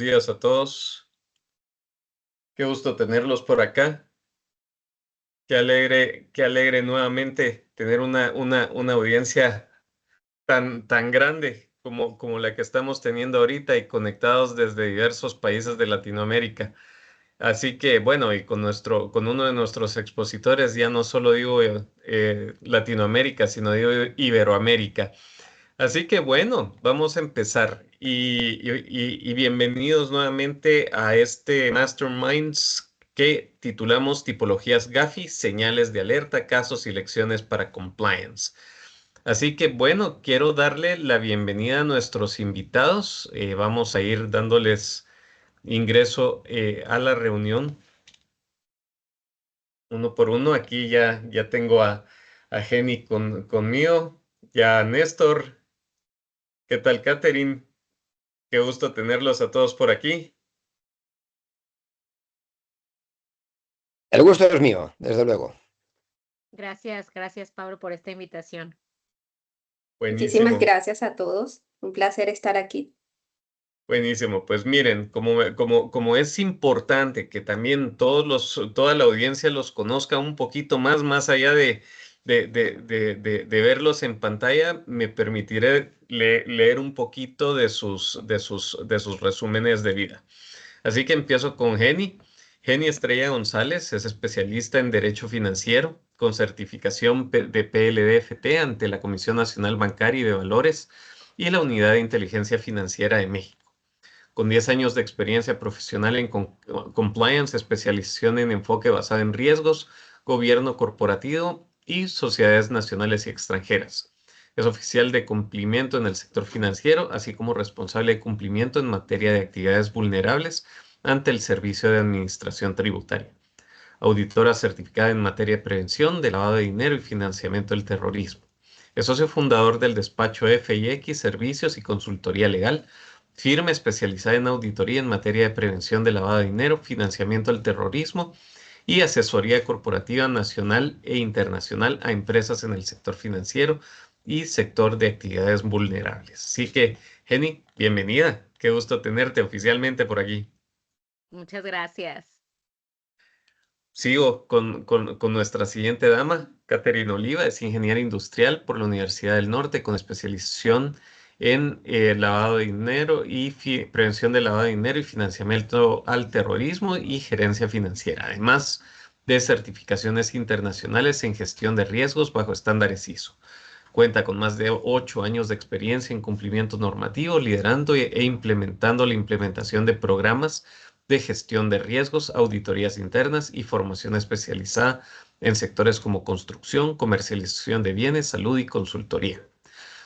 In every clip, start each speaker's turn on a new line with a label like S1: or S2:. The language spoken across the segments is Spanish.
S1: Días a todos. Qué gusto tenerlos por acá. Qué alegre nuevamente tener una audiencia tan grande como la que estamos teniendo ahorita y conectados desde diversos países de Latinoamérica. Así que bueno, y con uno de nuestros expositores, ya no solo digo Latinoamérica, sino digo Iberoamérica. Así que bueno, vamos a empezar y bienvenidos nuevamente a este Masterminds que titulamos Tipologías GAFI, señales de alerta, casos y lecciones para compliance. Así que bueno, quiero darle la bienvenida a nuestros invitados. Vamos a ir dándoles ingreso a la reunión uno por uno. Aquí ya tengo a Jenny conmigo, ya a Néstor. ¿Qué tal, Catherine? Qué gusto tenerlos a todos por aquí.
S2: El gusto es mío, desde luego.
S3: Gracias, Pablo, por esta invitación.
S4: Muchísimas
S1: Buenísimo,
S4: gracias a todos. Un placer estar aquí.
S1: buenísimo. Pues miren, como es importante que también toda la audiencia los conozca un poquito más allá de verlos en pantalla, me permitiré leer un poquito de sus resúmenes de vida. Así que empiezo con Jenny. Jenny Estrella González es especialista en Derecho Financiero con certificación de PLDFT ante la Comisión Nacional Bancaria y de Valores y la Unidad de Inteligencia Financiera de México. Con 10 años de experiencia profesional en compliance, especialización en enfoque basado en riesgos, gobierno corporativo y sociedades nacionales y extranjeras. Es oficial de cumplimiento en el sector financiero, así como responsable de cumplimiento en materia de actividades vulnerables ante el Servicio de Administración Tributaria. Auditora certificada en materia de prevención de lavado de dinero y financiamiento del terrorismo. Es socio fundador del despacho FIX Servicios y Consultoría Legal, firma especializada en auditoría en materia de prevención de lavado de dinero, financiamiento del terrorismo y asesoría corporativa nacional e internacional a empresas en el sector financiero y sector de actividades vulnerables. Así que, Jenny, bienvenida. Qué gusto tenerte oficialmente por aquí.
S3: Muchas gracias.
S1: Sigo con nuestra siguiente dama, Catherine Oliva, es ingeniera industrial por la Universidad del Norte con especialización en lavado de dinero y prevención de lavado de dinero y financiamiento al terrorismo y gerencia financiera, además de certificaciones internacionales en gestión de riesgos bajo estándares ISO. Cuenta con más de 8 años de experiencia en cumplimiento normativo, liderando e implementando la implementación de programas de gestión de riesgos, auditorías internas y formación especializada en sectores como construcción, comercialización de bienes, salud y consultoría.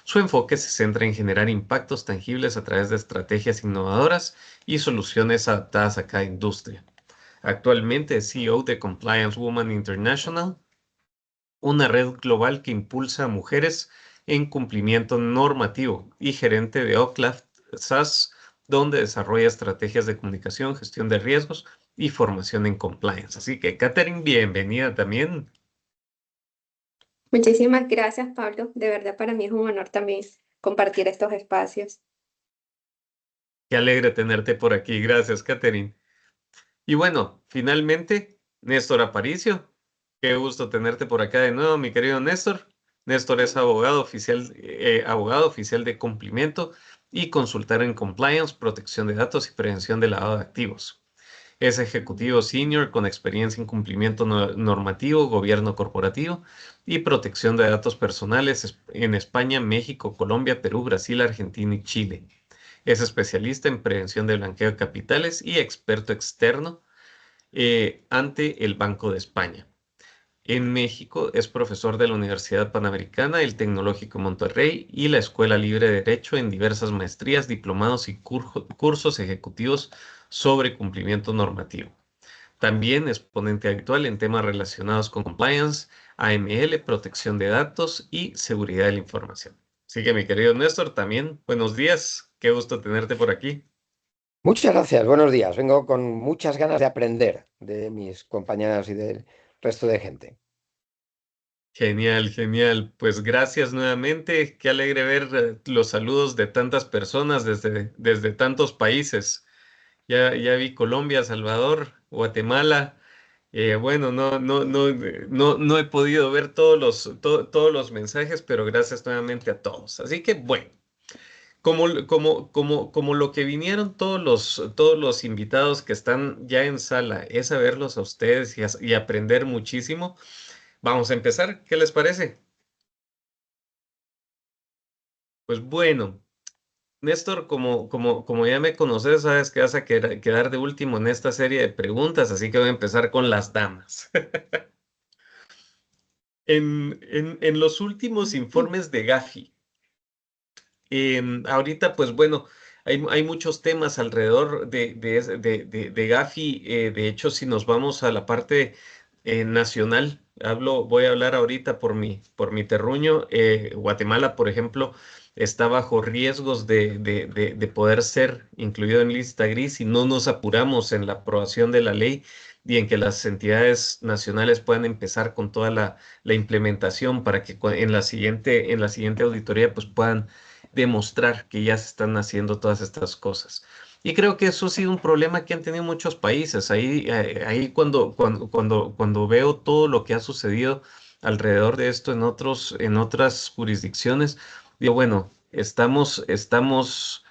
S1: Su enfoque se centra en generar impactos tangibles a través de estrategias innovadoras y soluciones adaptadas a cada industria. Actualmente es CEO de Compliance Woman International, una red global que impulsa a mujeres en cumplimiento normativo, y gerente de Oclaft SAS, donde desarrolla estrategias de comunicación, gestión de riesgos y formación en compliance. Así que, Catherine, bienvenida también.
S4: Muchísimas gracias, Pablo. De verdad, para mí es un honor también compartir estos espacios.
S1: Qué alegre tenerte por aquí. Gracias, Catherine. Y bueno, finalmente, Néstor Aparicio. Qué gusto tenerte por acá de nuevo, mi querido Néstor. Néstor es abogado oficial de cumplimiento y consultor en compliance, protección de datos y prevención de lavado de activos. Es ejecutivo senior con experiencia en cumplimiento normativo, gobierno corporativo y protección de datos personales en España, México, Colombia, Perú, Brasil, Argentina y Chile. Es especialista en prevención de blanqueo de capitales y experto externo ante el Banco de España. En México es profesor de la Universidad Panamericana, el Tecnológico Monterrey y la Escuela Libre de Derecho en diversas maestrías, diplomados y cursos ejecutivos sobre cumplimiento normativo. También es ponente habitual en temas relacionados con compliance, AML, protección de datos y seguridad de la información. Así que mi querido Néstor, también buenos días. Qué gusto tenerte por aquí.
S2: Muchas gracias, buenos días. Vengo con muchas ganas de aprender de mis compañeras y del resto de gente.
S1: Genial, genial. Pues gracias nuevamente. Qué alegre ver los saludos de tantas personas desde tantos países. Ya vi Colombia, Salvador, Guatemala. Bueno, no he podido ver todos los mensajes, pero gracias nuevamente a todos. Así que bueno, como lo que vinieron todos los invitados que están ya en sala es a verlos a ustedes y aprender muchísimo, vamos a empezar. ¿Qué les parece? Pues bueno, Néstor, como ya me conoces, sabes que vas a quedar de último en esta serie de preguntas, así que voy a empezar con las damas. En los últimos informes de Gafi, ahorita, pues bueno, hay muchos temas alrededor de Gafi. De hecho, si nos vamos a la parte nacional, voy a hablar ahorita por mi terruño. Guatemala, por ejemplo, está bajo riesgos de poder ser incluido en lista gris si no nos apuramos en la aprobación de la ley y en que las entidades nacionales puedan empezar con toda la implementación para que en la siguiente auditoría pues puedan demostrar que ya se están haciendo todas estas cosas. Y creo que eso ha sido un problema que han tenido muchos países. Ahí cuando veo todo lo que ha sucedido alrededor de esto en otras jurisdicciones, digo, bueno, estamos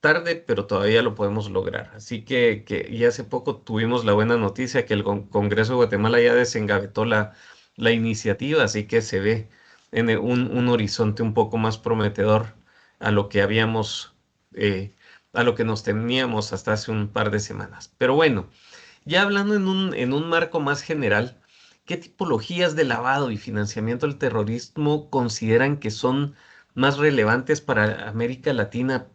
S1: tarde, pero todavía lo podemos lograr. Así y hace poco tuvimos la buena noticia que el Congreso de Guatemala ya desengavetó la iniciativa, así que se ve en un horizonte un poco más prometedor a lo que eh, a lo que nos teníamos hasta hace un par de semanas. Pero bueno, ya hablando en un marco más general, ¿qué tipologías de lavado y financiamiento del terrorismo consideran que son más relevantes para América Latina,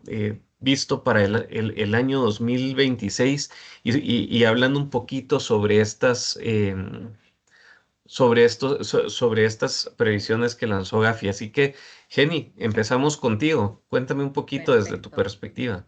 S1: visto para el año 2026? Y hablando un poquito sobre sobre estas previsiones que lanzó Gafi. Así que, Jenny, empezamos contigo. Cuéntame un poquito desde tu
S3: Perfecto.
S1: perspectiva.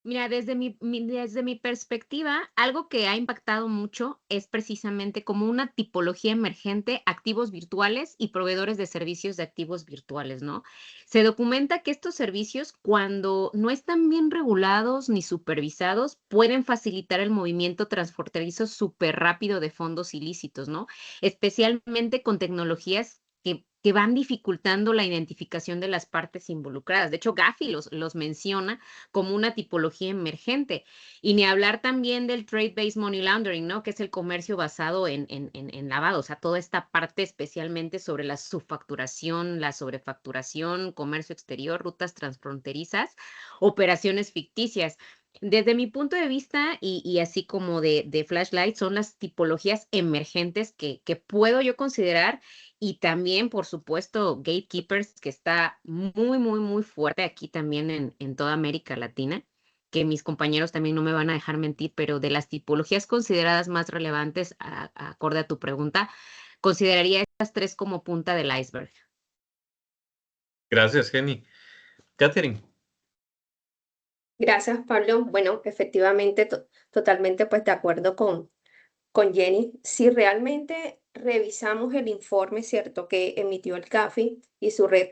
S3: Mira, desde mi perspectiva, algo que ha impactado mucho es precisamente como una tipología emergente, activos virtuales y proveedores de servicios de activos virtuales, ¿no? Se documenta que estos servicios, cuando no están bien regulados ni supervisados, pueden facilitar el movimiento transfronterizo súper rápido de fondos ilícitos, ¿no? Especialmente con tecnologías que van dificultando la identificación de las partes involucradas. De hecho, Gafi los menciona como una tipología emergente. Y ni hablar también del trade-based money laundering, ¿no? Que es el comercio basado en lavado, o sea, toda esta parte especialmente sobre la subfacturación, la sobrefacturación, comercio exterior, rutas transfronterizas, operaciones ficticias. Desde mi punto de vista, y así como de Flashlight, son las tipologías emergentes que puedo yo considerar, y también, por supuesto, Gatekeepers, que está muy fuerte aquí también en toda América Latina, que mis compañeros también no me van a dejar mentir, pero de las tipologías consideradas más relevantes, acorde a tu pregunta, consideraría estas tres como punta del iceberg.
S1: Gracias, Jenny. Catherine.
S4: Gracias, Pablo. Bueno, efectivamente, totalmente pues de acuerdo con Jenny. Si realmente revisamos el informe, ¿cierto?, que emitió el CAFI y su red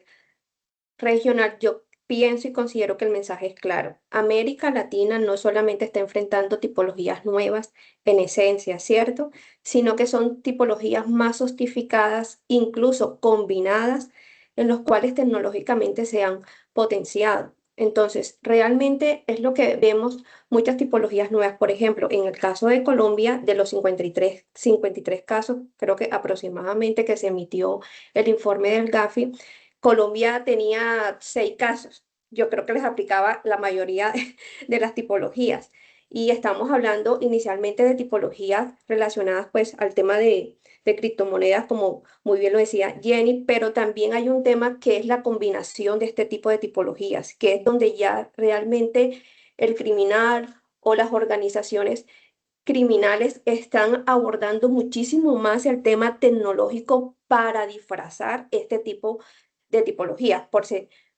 S4: regional, yo pienso y considero que el mensaje es claro. América Latina no solamente está enfrentando tipologías nuevas en esencia, ¿cierto?, sino que son tipologías más sofisticadas, incluso combinadas, en los cuales tecnológicamente se han potenciado. Entonces, realmente es lo que vemos muchas tipologías nuevas. Por ejemplo, en el caso de Colombia, de los 53 casos, creo que aproximadamente que se emitió el informe del GAFI, Colombia tenía 6 casos. Yo creo que les aplicaba la mayoría de las tipologías. Y estamos hablando inicialmente de tipologías relacionadas pues al tema de criptomonedas, como muy bien lo decía Jenny, pero también hay un tema que es la combinación de este tipo de tipologías, que es donde ya realmente el criminal o las organizaciones criminales están abordando muchísimo más el tema tecnológico para disfrazar este tipo de tipologías.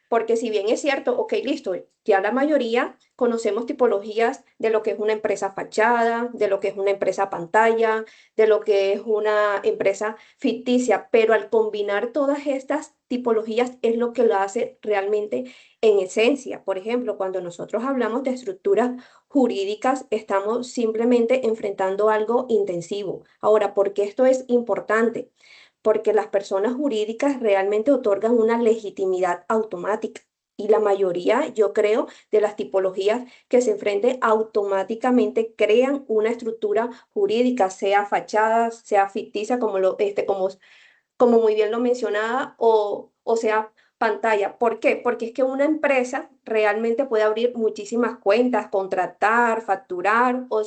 S4: Porque si bien es cierto, ok, listo, ya la mayoría conocemos tipologías de lo que es una empresa fachada, de lo que es una empresa pantalla, de lo que es una empresa ficticia, pero al combinar todas estas tipologías es lo que lo hace realmente en esencia. Por ejemplo, cuando nosotros hablamos de estructuras jurídicas, estamos simplemente enfrentando algo intensivo. Ahora, ¿por qué esto es importante? Porque las personas jurídicas realmente otorgan una legitimidad automática. Y la mayoría, yo creo, de las tipologías que se enfrenten automáticamente crean una estructura jurídica, sea fachada, sea ficticia, como muy bien lo mencionaba, o sea, pantalla. ¿Por qué? Porque es que una empresa realmente puede abrir muchísimas cuentas, contratar, facturar o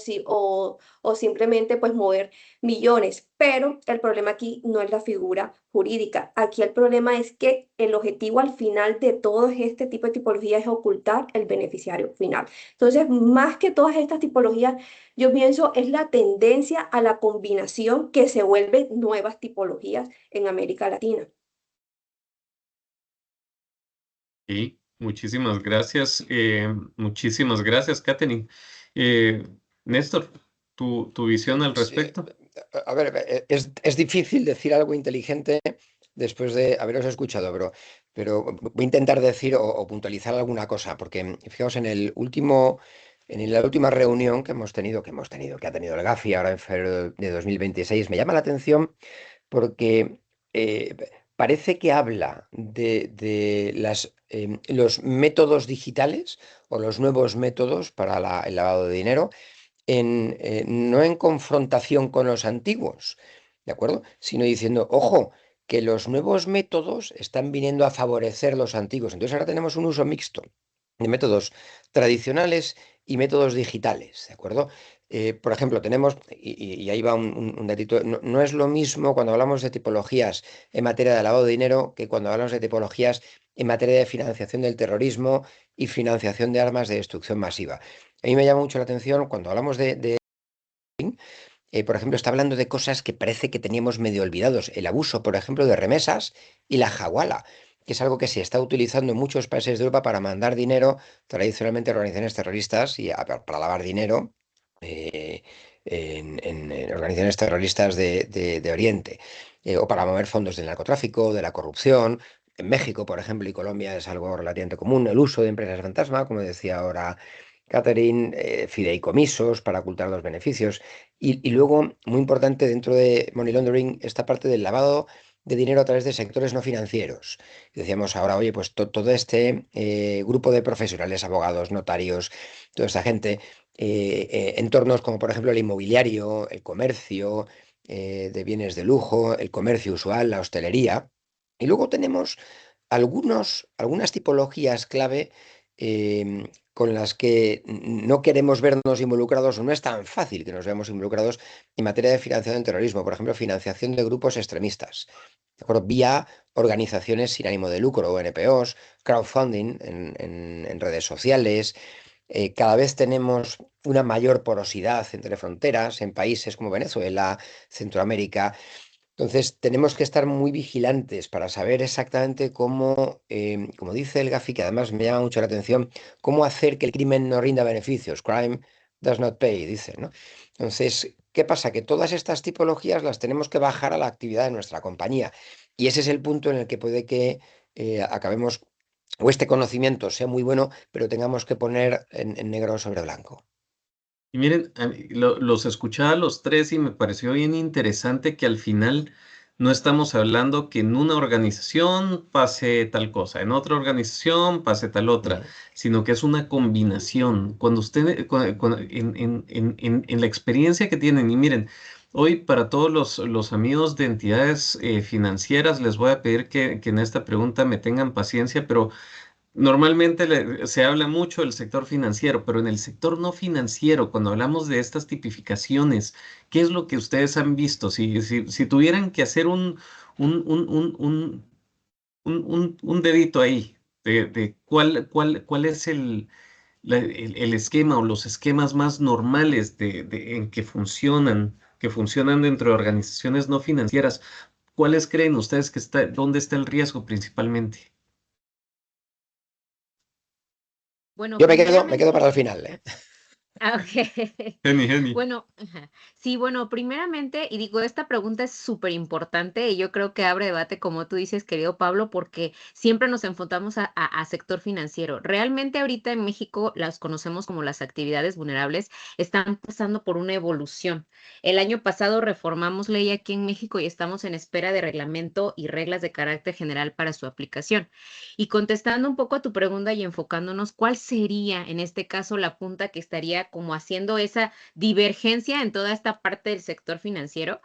S4: simplemente pues mover millones. Pero el problema aquí no es la figura jurídica. Aquí el problema es que el objetivo al final de todo este tipo de tipologías es ocultar el beneficiario final. Entonces, más que todas estas tipologías, yo pienso es la tendencia a la combinación que se vuelven nuevas tipologías en América Latina.
S1: Y muchísimas gracias, Katherine. Eh, Néstor, tu visión al
S2: Sí,
S1: respecto.
S2: a ver, es difícil decir algo inteligente después de haberos escuchado, pero voy a intentar decir o puntualizar alguna cosa, porque fijaos, en la última reunión que ha tenido el GAFI ahora en febrero de 2026, me llama la atención porque eh, parece que habla de los métodos digitales o los nuevos métodos para el lavado de dinero no en confrontación con los antiguos, ¿de acuerdo? Sino diciendo, ojo, que los nuevos métodos están viniendo a favorecer los antiguos. Entonces ahora tenemos un uso mixto de métodos tradicionales y métodos digitales, ¿de acuerdo? Por ejemplo, tenemos, y ahí va un datito, no es lo mismo cuando hablamos de tipologías en materia de lavado de dinero que cuando hablamos de tipologías en materia de financiación del terrorismo y financiación de armas de destrucción masiva. A mí me llama mucho la atención cuando hablamos por ejemplo, está hablando de cosas que parece que teníamos medio olvidados. El abuso, por ejemplo, de remesas y la hawala, que es algo que se está utilizando en muchos países de Europa para mandar dinero, tradicionalmente a organizaciones terroristas y para lavar dinero eh, en organizaciones terroristas de Oriente, o para mover fondos del narcotráfico, de la corrupción. En México, por ejemplo, y Colombia es algo relativamente común el uso de empresas fantasma, como decía ahora Catherine, fideicomisos para ocultar los beneficios. Y luego, muy importante dentro de money laundering, esta parte del lavado de dinero a través de sectores no financieros. Y decíamos ahora, oye, pues todo este grupo de profesionales, abogados, notarios, toda esta gente, entornos como por ejemplo el inmobiliario, el comercio de bienes de lujo, el comercio usual, la hostelería. Y luego tenemos algunas tipologías clave con las que no queremos vernos involucrados, o no es tan fácil que nos veamos involucrados en materia de financiación del terrorismo, por ejemplo, financiación de grupos extremistas, ¿de acuerdo? Vía organizaciones sin ánimo de lucro o NPOs, crowdfunding en redes sociales. Cada vez tenemos una mayor porosidad entre fronteras en países como Venezuela, Centroamérica. Entonces, tenemos que estar muy vigilantes para saber exactamente cómo, como dice el Gafi, que además me llama mucho la atención, cómo hacer que el crimen no rinda beneficios. Crime does not pay, dice, ¿no? Entonces, ¿qué pasa? Que todas estas tipologías las tenemos que bajar a la actividad de nuestra compañía. Y ese es el punto en el que puede que acabemos, o este conocimiento sea muy bueno, pero tengamos que poner en negro sobre blanco.
S1: Y miren, los escuchaba a los tres y me pareció bien interesante que al final no estamos hablando que en una organización pase tal cosa, en otra organización pase tal otra,
S2: Mm.
S1: sino que es una combinación. Cuando usted, en la experiencia que tienen, y miren, hoy para todos los amigos de entidades financieras les voy a pedir que en esta pregunta me tengan paciencia, pero normalmente se habla mucho del sector financiero, pero en el sector no financiero, cuando hablamos de estas tipificaciones, ¿qué es lo que ustedes han visto? Si tuvieran que hacer un, un, un, un, un dedito ahí de cuál es el esquema o los esquemas más normales en que funcionan dentro de organizaciones no financieras, ¿cuáles creen ustedes dónde está el riesgo principalmente?
S3: Bueno,
S2: Yo me quedo para
S3: primeramente,
S2: el final, ¿eh?
S3: ok.
S1: Geni.
S3: Bueno, ajá. Sí, bueno, primeramente, y digo, esta pregunta es súper importante y yo creo que abre debate, como tú dices, querido Pablo, porque siempre nos enfocamos a sector financiero. Realmente ahorita en México las conocemos como las actividades vulnerables, están pasando por una evolución. El año pasado reformamos ley aquí en México y estamos en espera de reglamento y reglas de carácter general para su aplicación. Y contestando un poco a tu pregunta y enfocándonos, ¿cuál sería en este caso la punta que estaría como haciendo esa divergencia en toda esta parte del sector financiero?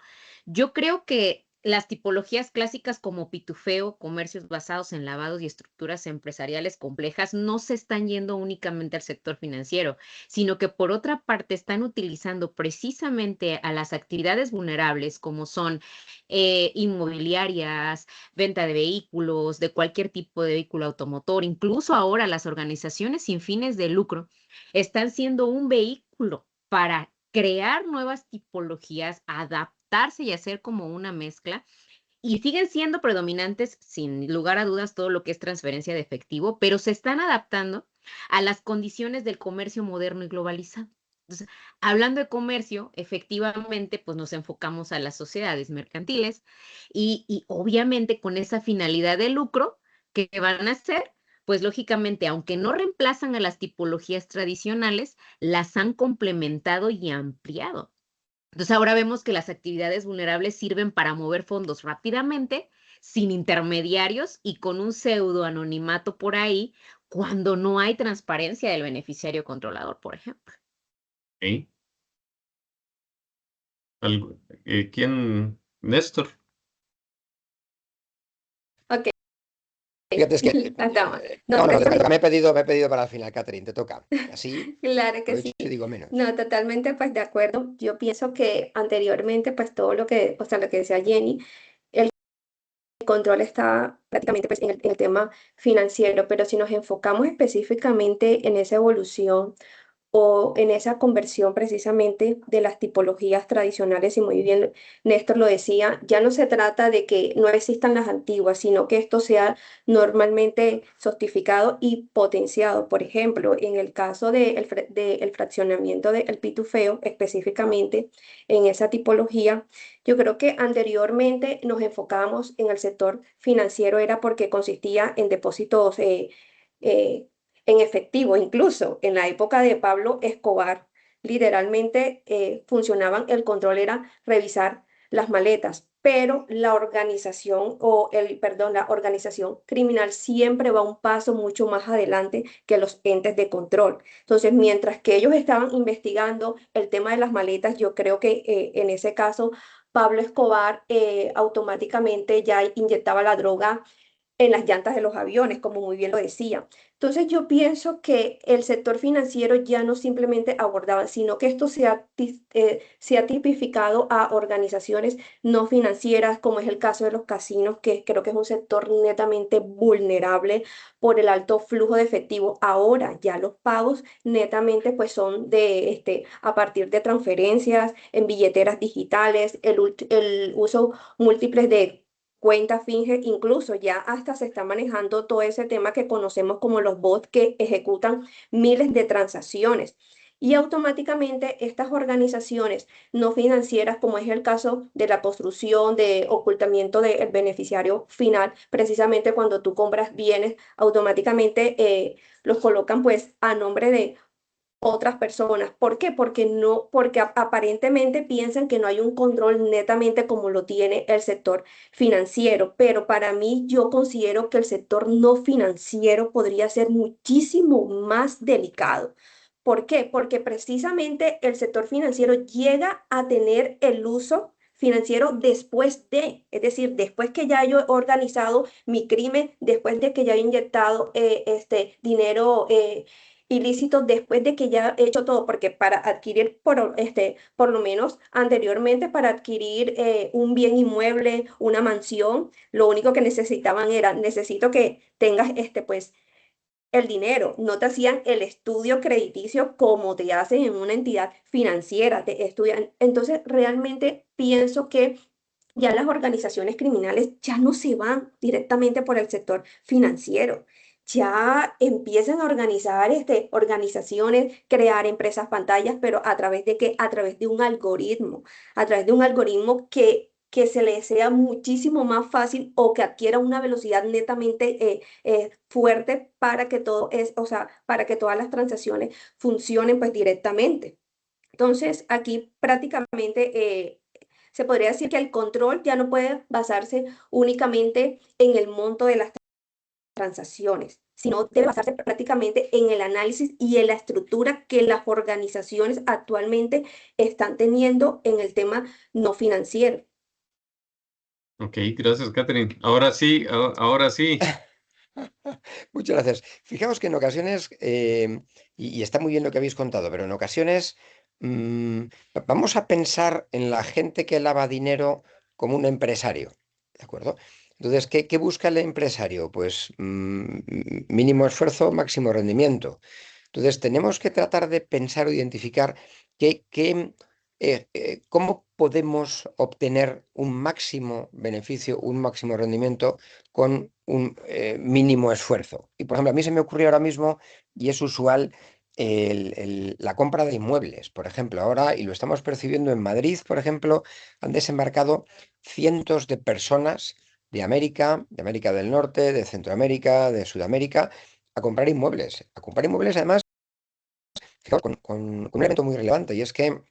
S3: Yo creo que las tipologías clásicas como pitufeo, comercios basados en lavados y estructuras empresariales complejas no se están yendo únicamente al sector financiero, sino que por otra parte están utilizando precisamente a las actividades vulnerables como son inmobiliarias, venta de vehículos, de cualquier tipo de vehículo automotor, incluso ahora las organizaciones sin fines de lucro están siendo un vehículo para crear nuevas tipologías, adaptarse y hacer como una mezcla. Y siguen siendo predominantes, sin lugar a dudas, todo lo que es transferencia de efectivo, pero se están adaptando a las condiciones del comercio moderno y globalizado. Entonces, hablando de comercio, efectivamente, pues nos enfocamos a las sociedades mercantiles y obviamente con esa finalidad de lucro que van a hacer, pues lógicamente, aunque no reemplazan a las tipologías tradicionales, las han complementado y ampliado. Entonces ahora vemos que las actividades vulnerables sirven para mover fondos rápidamente, sin intermediarios y con un pseudo anonimato por ahí, cuando no hay transparencia del beneficiario controlador, por ejemplo.
S1: Ok. ¿Quién? Néstor.
S4: Ok,
S2: Fíjate, es que...
S4: las damas. No,
S2: No,
S4: te
S2: te toca.
S4: explico.
S2: Me he pedido para el final, Catherine, te toca. Así
S4: Claro que
S2: aprovecho
S4: sí.
S2: y digo menos.
S4: No, totalmente pues de acuerdo. Yo pienso que anteriormente pues todo lo que, o sea, lo que decía Jenny, el control está prácticamente pues en el tema financiero, pero si nos enfocamos específicamente en esa evolución o en esa conversión precisamente de las tipologías tradicionales, y muy bien Néstor lo decía, ya no se trata de que no existan las antiguas, sino que esto sea normalmente sostificado y potenciado. Por ejemplo, en el caso del fraccionamiento del pitufeo, específicamente en esa tipología, yo creo que anteriormente nos enfocábamos en el sector financiero, era porque consistía en depósitos eh, en efectivo. Incluso en la época de Pablo Escobar, literalmente funcionaban, el control era revisar las maletas, pero la organización perdón, la organización criminal siempre va un paso mucho más adelante que los entes de control. Entonces, mientras que ellos estaban investigando el tema de las maletas, yo creo que en ese caso Pablo Escobar automáticamente ya inyectaba la droga en las llantas de los aviones, como muy bien lo decía. Entonces yo pienso que el sector financiero ya no simplemente abordaba, sino que esto se ha tipificado a organizaciones no financieras, como es el caso de los casinos, que creo que es un sector netamente vulnerable por el alto flujo de efectivo. Ahora ya los pagos netamente pues son a partir de transferencias en billeteras digitales, el uso múltiples de cuenta finge, incluso ya hasta se está manejando todo ese tema que conocemos como los bots que ejecutan miles de transacciones. Y automáticamente estas organizaciones no financieras, como es el caso de la construcción, de ocultamiento del beneficiario final, precisamente cuando tú compras bienes, automáticamente los colocan pues a nombre de otras personas. ¿Por qué? Porque no, porque aparentemente piensan que no hay un control netamente como lo tiene el sector financiero, pero para mí yo considero que el sector no financiero podría ser muchísimo más delicado. ¿Por qué? Porque precisamente el sector financiero llega a tener el uso financiero después de, es decir, después que ya yo he organizado mi crimen, después de que ya he inyectado este dinero ilícito, después de que ya he hecho todo, porque para adquirir, por lo menos anteriormente, para adquirir un bien inmueble, una mansión, lo único que necesitaban era, necesito que tengas pues, el dinero. No te hacían el estudio crediticio como te hacen en una entidad financiera, te estudian. Entonces, realmente pienso que ya las organizaciones criminales ya no se van directamente por el sector financiero. ya empiezan a organizar organizaciones, crear empresas pantallas, pero ¿a través de qué? A través de un algoritmo, a través de un algoritmo que se le sea muchísimo más fácil o que adquiera una velocidad netamente fuerte para que o sea, para que todas las transacciones funcionen pues directamente. Entonces, aquí prácticamente se podría decir que el control ya no puede basarse únicamente en el monto de las transacciones, sino debe basarse prácticamente en el análisis y en la estructura que las organizaciones actualmente están teniendo en el tema no financiero.
S1: Ok, gracias, Catherine. Ahora sí, ahora sí.
S2: Muchas gracias. Fijaos que en ocasiones, y está muy bien lo que habéis contado, pero en ocasiones vamos a pensar en la gente que lava dinero como un empresario, ¿de acuerdo? Entonces, ¿qué busca el empresario? Pues mínimo esfuerzo, máximo rendimiento. Entonces, tenemos que tratar de pensar o identificar cómo podemos obtener un máximo beneficio, un máximo rendimiento con un mínimo esfuerzo. Y, por ejemplo, a mí se me ocurrió ahora mismo, y es usual, la compra de inmuebles, por ejemplo, ahora, y lo estamos percibiendo en Madrid, por ejemplo, han desembarcado cientos de personas de América del Norte, de Centroamérica, de Sudamérica, a comprar inmuebles además, fijaos, con un evento muy relevante, y es que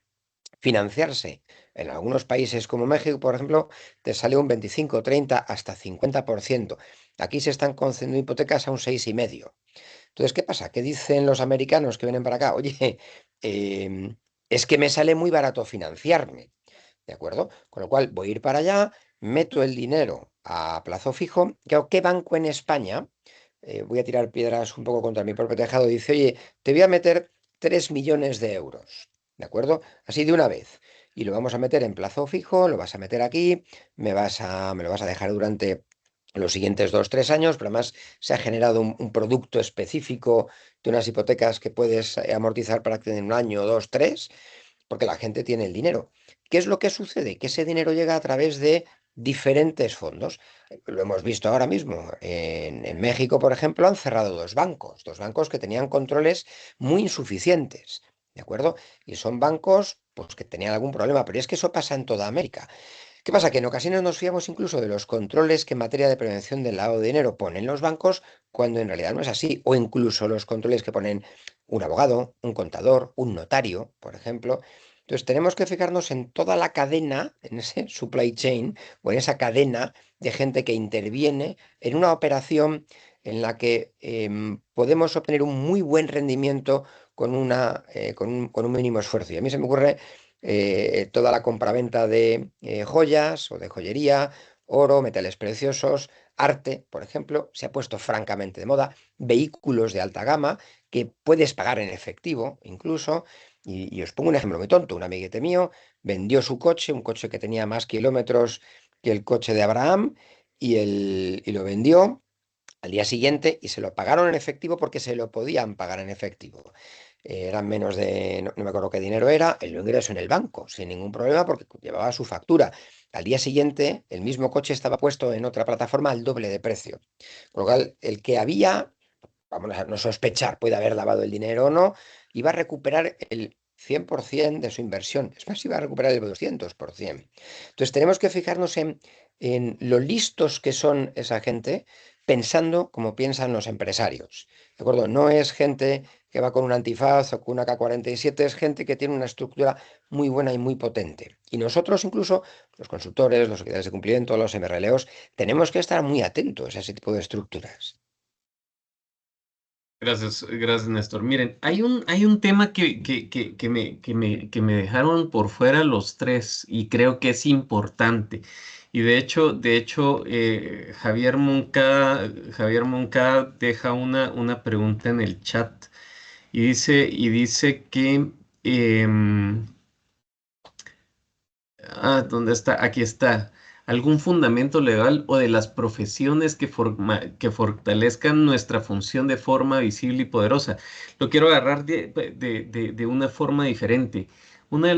S2: financiarse en algunos países como México, por ejemplo, te sale un 25, 30, hasta 50%. Aquí se están concediendo hipotecas a un 6,5%. Entonces, ¿qué pasa? ¿Qué dicen los americanos que vienen para acá? Oye, es que me sale muy barato financiarme, ¿de acuerdo? Con lo cual voy a ir para allá, meto el dinero a plazo fijo. Claro, ¿qué banco en España? Voy a tirar piedras un poco contra mi propio tejado. Dice, oye, te voy a meter 3 millones de euros, ¿de acuerdo? Así de una vez. Y lo vamos a meter en plazo fijo, lo vas a meter aquí, me lo vas a dejar durante los siguientes 2, 3 años, pero además se ha generado un producto específico de unas hipotecas que puedes amortizar para que en un año, dos, tres, porque la gente tiene el dinero. ¿Qué es lo que sucede? Que ese dinero llega a través de diferentes fondos. Lo hemos visto ahora mismo. En México, por ejemplo, han cerrado dos bancos que tenían controles muy insuficientes, ¿de acuerdo? Y son bancos pues, que tenían algún problema, pero es que eso pasa en toda América. ¿Qué pasa? Que en ocasiones nos fiamos incluso de los controles que en materia de prevención del lavado de dinero ponen los bancos, cuando en realidad no es así, o incluso los controles que ponen un abogado, un contador, un notario, por ejemplo. Entonces tenemos que fijarnos en toda la cadena, en ese supply chain o en esa cadena de gente que interviene en una operación en la que podemos obtener un muy buen rendimiento con un mínimo esfuerzo. Y a mí se me ocurre toda la compraventa de joyas o de joyería, oro, metales preciosos, arte, por ejemplo, se ha puesto francamente de moda, vehículos de alta gama que puedes pagar en efectivo incluso. Y os pongo un ejemplo muy tonto. Un amiguete mío vendió su coche, un coche que tenía más kilómetros que el coche de Abraham, y lo vendió al día siguiente y se lo pagaron en efectivo porque se lo podían pagar en efectivo. Eran menos de, no me acuerdo qué dinero era, él lo ingresó en el banco sin ningún problema porque llevaba su factura. Al día siguiente, el mismo coche estaba puesto en otra plataforma al doble de precio. Con lo cual, el que había, vamos a no sospechar, puede haber lavado el dinero o no, iba a recuperar el 100% de su inversión. Es más, iba a recuperar el 200%. Entonces, tenemos que fijarnos en lo listos que son esa gente pensando como piensan los empresarios. ¿De acuerdo? No es gente que va con un antifaz o con una K-47, es gente que tiene una estructura muy buena y muy potente. Y nosotros, incluso, los consultores, los secretarios de cumplimiento, los MRLOs, tenemos que estar muy atentos a ese tipo de estructuras.
S1: Gracias, gracias, Néstor. Miren, hay un tema que me dejaron por fuera los tres y creo que es importante. Y de hecho, Javier Moncada deja una pregunta en el chat y dice que, em, ¿dónde está? Aquí está. ¿Algún fundamento legal o de las profesiones que fortalezcan nuestra función de forma visible y poderosa? Lo quiero agarrar de una forma diferente. Una de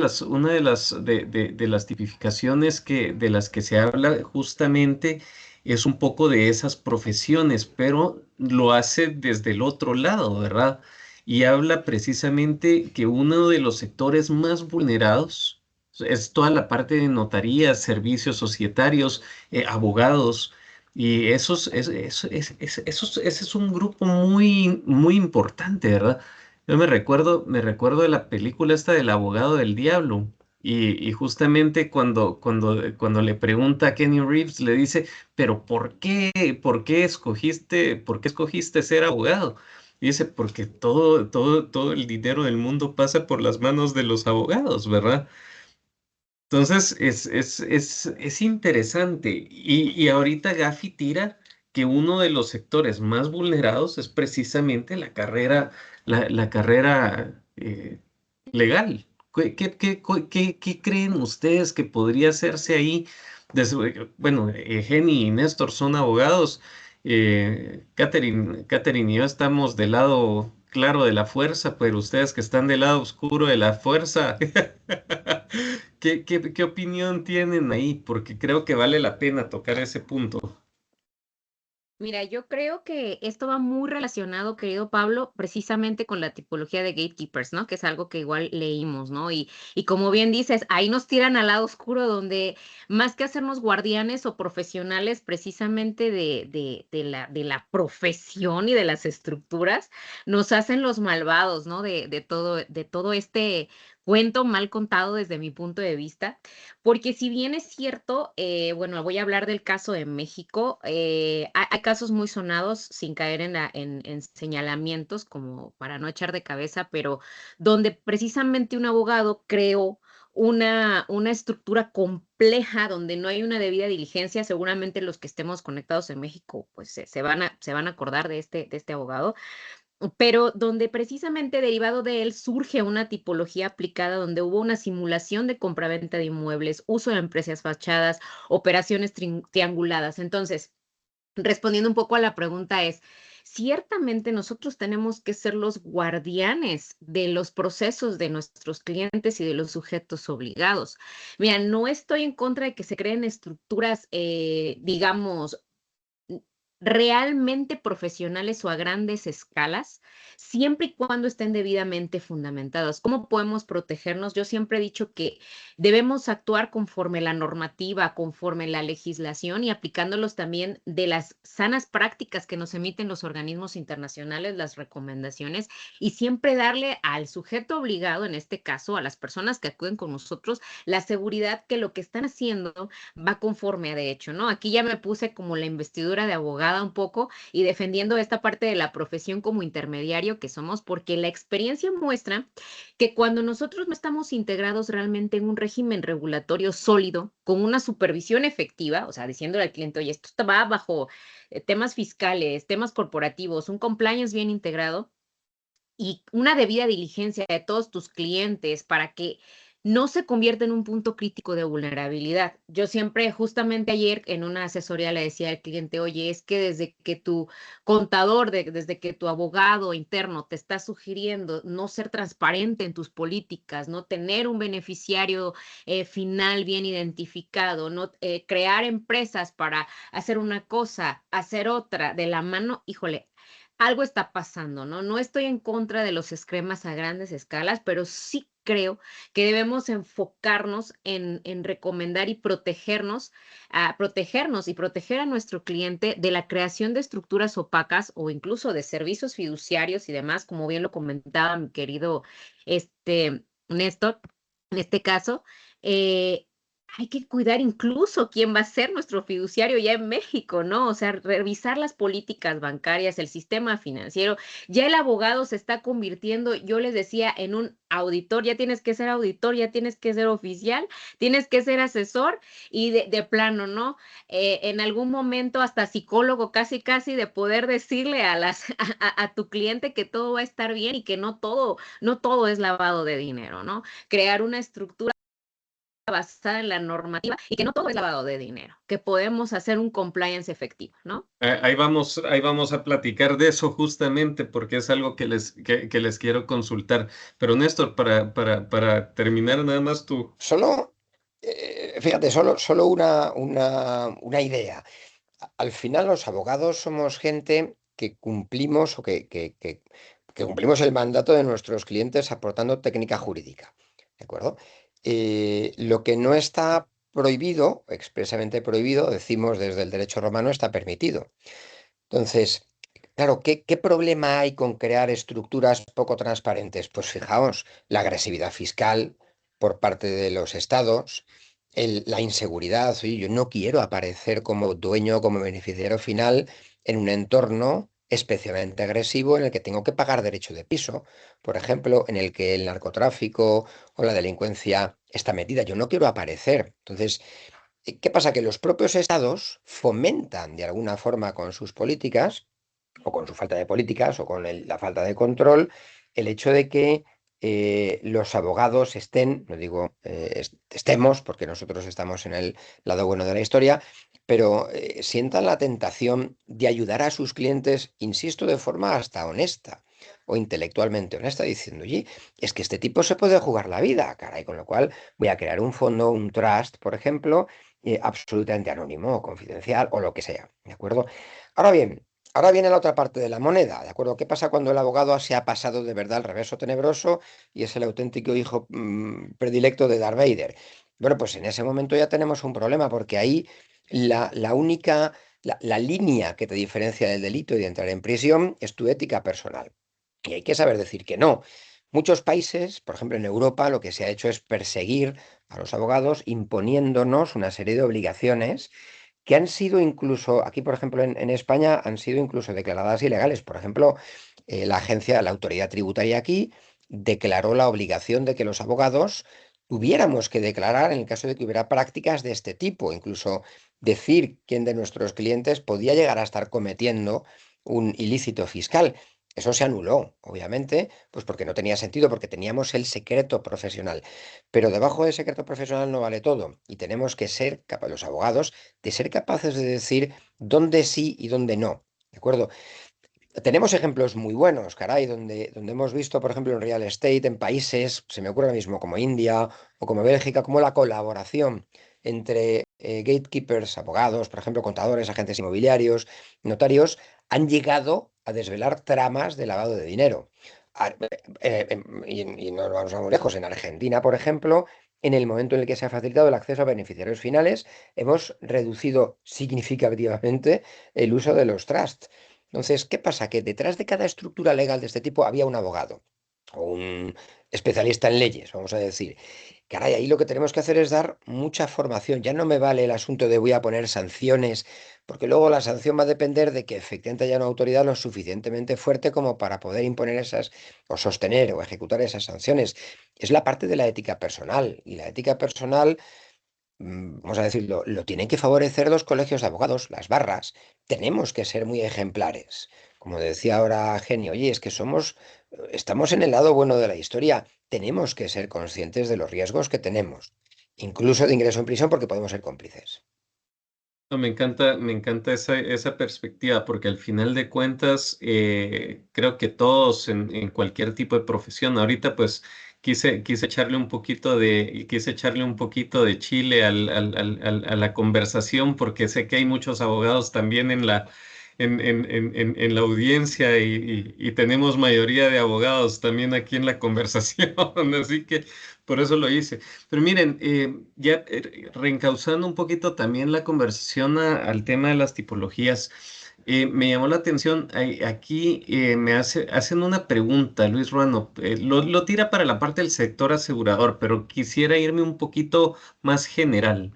S1: las tipificaciones de las que se habla justamente es un poco de esas profesiones, pero lo hace desde el otro lado, ¿verdad? Y habla precisamente que uno de los sectores más vulnerados es toda la parte de notarías, servicios societarios, abogados. Y ese es un grupo muy, muy importante, ¿verdad? Yo me recuerdo de la película esta del abogado del diablo. Y justamente cuando le pregunta a Kenny Reeves, le dice, pero por qué escogiste ser abogado? Y dice, porque todo el dinero del mundo pasa por las manos de los abogados, ¿verdad? Entonces, es interesante. Y ahorita Gafi tira que uno de los sectores más vulnerados es precisamente la carrera legal. ¿Qué creen ustedes que podría hacerse ahí? Bueno, Jenny y Néstor son abogados. Catherine y yo estamos del lado claro de la fuerza, pero ustedes que están del lado oscuro de la fuerza. ¿Qué opinión tienen ahí? Porque creo que vale la pena tocar ese punto.
S3: Mira, yo creo que esto va muy relacionado, querido Pablo, precisamente con la tipología de gatekeepers, ¿no? Que es algo que igual leímos, ¿no? Y como bien dices, ahí nos tiran al lado oscuro donde más que hacernos guardianes o profesionales precisamente de la profesión y de las estructuras, nos hacen los malvados, ¿no? De todo este cuento mal contado desde mi punto de vista. Porque si bien es cierto, bueno, voy a hablar del caso de México, hay casos muy sonados sin caer en señalamientos como para no echar de cabeza, pero donde precisamente un abogado creó una estructura compleja donde no hay una debida diligencia. Seguramente los que estemos conectados en México, pues se van a acordar de este abogado, pero donde precisamente derivado de él surge una tipología aplicada donde hubo una simulación de compraventa de inmuebles, uso de empresas fachadas, operaciones trianguladas. Entonces, respondiendo un poco a la pregunta es, ciertamente nosotros tenemos que ser los guardianes de los procesos de nuestros clientes y de los sujetos obligados. Mira, no estoy en contra de que se creen estructuras, digamos, realmente profesionales o a grandes escalas, siempre y cuando estén debidamente fundamentados. ¿Cómo podemos protegernos? Yo siempre he dicho que debemos actuar conforme la normativa, conforme la legislación y aplicándolos también de las sanas prácticas que nos emiten los organismos internacionales, las recomendaciones, y siempre darle al sujeto obligado, en este caso, a las personas que acuden con nosotros, la seguridad que lo que están haciendo va conforme a derecho, ¿no? Aquí ya me puse como la investidura de abogada un poco y defendiendo esta parte de la profesión como intermediario que somos, porque la experiencia muestra que cuando nosotros no estamos integrados realmente en un régimen regulatorio sólido, con una supervisión efectiva, o sea, diciéndole al cliente, oye, esto va bajo temas fiscales, temas corporativos, un compliance bien integrado, y una debida diligencia de todos tus clientes para que no se convierta en un punto crítico de vulnerabilidad. Yo siempre, justamente ayer en una asesoría le decía al cliente, oye, es que desde que tu contador, desde que tu abogado interno te está sugiriendo no ser transparente en tus políticas, no tener un beneficiario final bien identificado, no crear empresas para hacer una cosa, hacer otra de la mano, híjole, algo está pasando, ¿no? No estoy en contra de los esquemas a grandes escalas, pero sí creo que debemos enfocarnos en recomendar y protegernos y proteger a nuestro cliente de la creación de estructuras opacas o incluso de servicios fiduciarios y demás, como bien lo comentaba mi querido Néstor, en este caso. eh, Hay que cuidar incluso quién va a ser nuestro fiduciario ya en México, ¿no? O sea, revisar las políticas bancarias, el sistema financiero. Ya el abogado se está convirtiendo, yo les decía, en un auditor. Ya tienes que ser auditor, ya tienes que ser oficial, tienes que ser asesor y de plano, ¿no? En algún momento hasta psicólogo, casi, casi, de poder decirle a tu cliente que todo va a estar bien y que no todo es lavado de dinero, ¿no? Crear una estructura basada en la normativa y que no todo es lavado de dinero, que podemos hacer un compliance efectivo, ¿no?
S1: Ahí vamos a platicar de eso justamente porque es algo que les quiero consultar. Pero Néstor, para terminar nada más tú.
S2: Solo, fíjate, solo una idea. al final los abogados somos gente que cumplimos o que cumplimos el mandato de nuestros clientes aportando técnica jurídica, ¿de acuerdo? Lo que no está prohibido, expresamente prohibido, decimos desde el derecho romano, está permitido. Entonces, claro, ¿qué problema hay con crear estructuras poco transparentes? Pues fijaos, la agresividad fiscal por parte de los estados, la inseguridad. Oye, yo no quiero aparecer como dueño, como beneficiario final en un entorno especialmente agresivo en el que tengo que pagar derecho de piso, por ejemplo, en el que el narcotráfico o la delincuencia está metida. Yo no quiero aparecer. Entonces, ¿qué pasa? Que los propios estados fomentan de alguna forma con sus políticas, o con su falta de políticas, o con la falta de control, el hecho de que los abogados estén, no digo estemos, porque nosotros estamos en el lado bueno de la historia, pero sientan la tentación de ayudar a sus clientes, insisto, de forma hasta honesta o intelectualmente honesta, diciendo, oye, es que este tipo se puede jugar la vida, caray, con lo cual voy a crear un fondo, un trust, por ejemplo, absolutamente anónimo o confidencial o lo que sea, ¿de acuerdo? Ahora bien, ahora viene la otra parte de la moneda, ¿de acuerdo? ¿Qué pasa cuando el abogado se ha pasado de verdad al reverso tenebroso y es el auténtico hijo predilecto de Darth Vader? Bueno, pues en ese momento ya tenemos un problema porque ahí la única, la línea que te diferencia del delito y de entrar en prisión es tu ética personal. Y hay que saber decir que no. Muchos países, por ejemplo en Europa, lo que se ha hecho es perseguir a los abogados imponiéndonos una serie de obligaciones que han sido incluso, aquí por ejemplo en España, han sido incluso declaradas ilegales. Por ejemplo, la autoridad tributaria aquí declaró la obligación de que los abogados tuviéramos que declarar en el caso de que hubiera prácticas de este tipo, incluso decir quién de nuestros clientes podía llegar a estar cometiendo un ilícito fiscal. Eso se anuló, obviamente, pues porque no tenía sentido, porque teníamos el secreto profesional. Pero debajo del secreto profesional no vale todo y tenemos que ser, los abogados, de ser capaces de decir dónde sí y dónde no. ¿De acuerdo? Tenemos ejemplos muy buenos, caray, donde hemos visto, por ejemplo, en real estate, en países, se me ocurre ahora mismo, como India o como Bélgica, como la colaboración entre gatekeepers, abogados, por ejemplo, contadores, agentes inmobiliarios, notarios, han llegado a desvelar tramas de lavado de dinero. Y no nos vamos a muy lejos. En Argentina, por ejemplo, en el momento en el que se ha facilitado el acceso a beneficiarios finales, hemos reducido significativamente el uso de los trusts. Entonces, ¿qué pasa? Que detrás de cada estructura legal de este tipo había un abogado o un especialista en leyes, vamos a decir. Caray, ahí lo que tenemos que hacer es dar mucha formación. Ya no me vale el asunto de voy a poner sanciones, porque luego la sanción va a depender de que efectivamente haya una autoridad lo suficientemente fuerte como para poder imponer esas, o sostener o ejecutar esas sanciones. Es la parte de la ética personal. Y la ética personal vamos a decirlo, lo tienen que favorecer los colegios de abogados, las barras. Tenemos que ser muy ejemplares. Como decía ahora Genio, oye, es que estamos en el lado bueno de la historia. Tenemos que ser conscientes de los riesgos que tenemos, incluso de ingreso en prisión, porque podemos ser cómplices.
S1: No, me encanta esa perspectiva, porque al final de cuentas, creo que todos en cualquier tipo de profesión, ahorita pues quise echarle un poquito de chile a la conversación, porque sé que hay muchos abogados también en la audiencia y tenemos mayoría de abogados también aquí en la conversación, así que por eso lo hice. Pero miren, ya reencauzando un poquito también la conversación al tema de las tipologías, me llamó la atención, aquí hacen una pregunta, Luis Ruano, lo tira para la parte del sector asegurador, pero quisiera irme un poquito más general,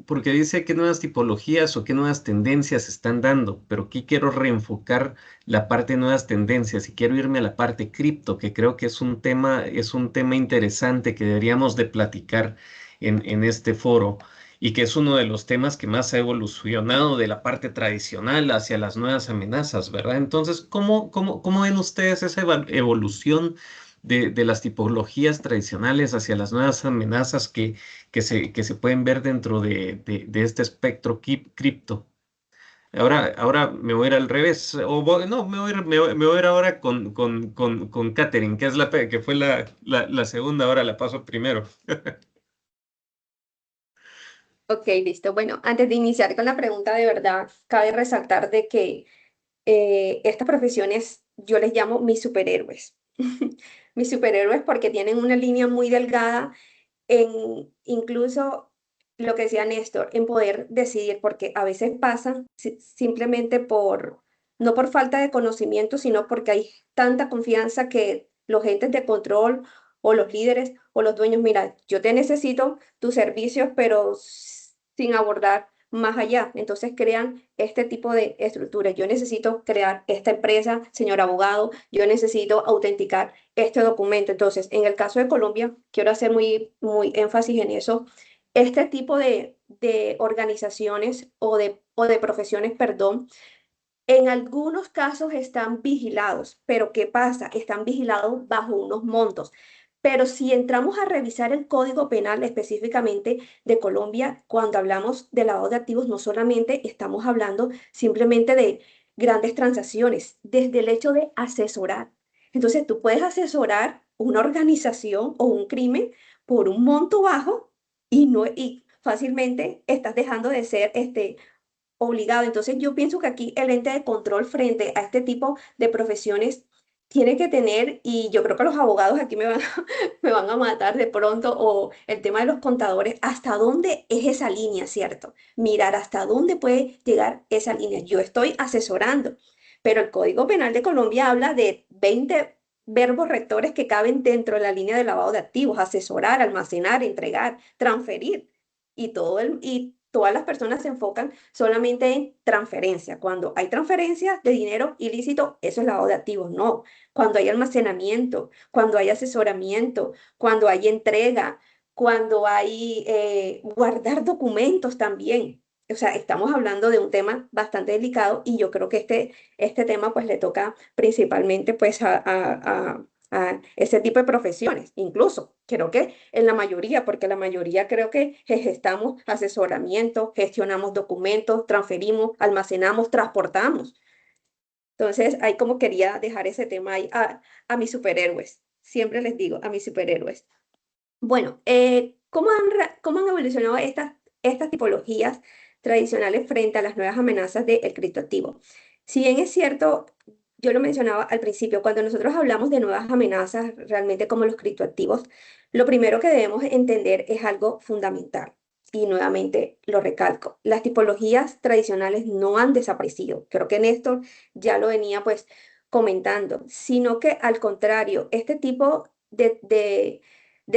S1: porque dice qué nuevas tipologías o qué nuevas tendencias se están dando, pero aquí quiero reenfocar la parte de nuevas tendencias y quiero irme a la parte cripto, que creo que es un tema interesante que deberíamos de platicar en este foro y que es uno de los temas que más ha evolucionado de la parte tradicional hacia las nuevas amenazas, ¿verdad? Entonces, ¿cómo ven ustedes esa evolución de las tipologías tradicionales hacia las nuevas amenazas que se pueden ver dentro de este espectro cripto? Ahora me voy a ir al revés, no, me voy a ir ahora con Catherine, que es que fue la segunda, ahora la paso primero.
S4: Ok, listo. Bueno, antes de iniciar con la pregunta, de verdad, cabe resaltar de que estas profesiones yo les llamo mis superhéroes. Mis superhéroes porque tienen una línea muy delgada en incluso lo que decía Néstor, en poder decidir, porque a veces pasa simplemente no por falta de conocimiento, sino porque hay tanta confianza que los entes de control o los líderes o los dueños, mira, yo te necesito tus servicios, pero sin abordar más allá. Entonces crean este tipo de estructuras. Yo necesito crear esta empresa, señor abogado, yo necesito autenticar este documento. Entonces, en el caso de Colombia, quiero hacer muy énfasis en eso. Este tipo de organizaciones o de profesiones, perdón, en algunos casos están vigilados, pero ¿qué pasa? Están vigilados bajo unos montos. Pero si entramos a revisar el Código Penal específicamente de Colombia, cuando hablamos de lavado de activos, no solamente estamos hablando simplemente de grandes transacciones, desde el hecho de asesorar. Entonces, tú puedes asesorar una organización o un crimen por un monto bajo y fácilmente estás dejando de ser obligado. Entonces yo pienso que aquí el ente de control frente a este tipo de profesiones tiene que tener, y yo creo que los abogados aquí me van a matar de pronto, o el tema de los contadores, hasta dónde es esa línea, ¿cierto? Mirar hasta dónde puede llegar esa línea. Yo estoy asesorando, pero el Código Penal de Colombia habla de 20 verbos rectores que caben dentro de la línea de lavado de activos: asesorar, almacenar, entregar, transferir. Y todas las personas se enfocan solamente en transferencia. Cuando hay transferencias de dinero ilícito, eso es lavado de activos. No. Cuando hay almacenamiento, cuando hay asesoramiento, cuando hay entrega, cuando hay guardar documentos también. O sea, estamos hablando de un tema bastante delicado, y yo creo que este tema pues le toca principalmente pues a ese tipo de profesiones. Incluso creo que en la mayoría, porque la mayoría creo que gestamos asesoramiento, gestionamos documentos, transferimos, almacenamos, transportamos. Entonces, ahí como quería dejar ese tema ahí a mis superhéroes. Siempre les digo a mis superhéroes. Bueno, ¿cómo han evolucionado estas tipologías tradicionales frente a las nuevas amenazas del criptoactivo? Si bien es cierto, yo lo mencionaba al principio, cuando nosotros hablamos de nuevas amenazas, realmente como los criptoactivos, lo primero que debemos entender es algo fundamental. Y nuevamente lo recalco, las tipologías tradicionales no han desaparecido. Creo que Néstor ya lo venía pues comentando, sino que al contrario, este tipo de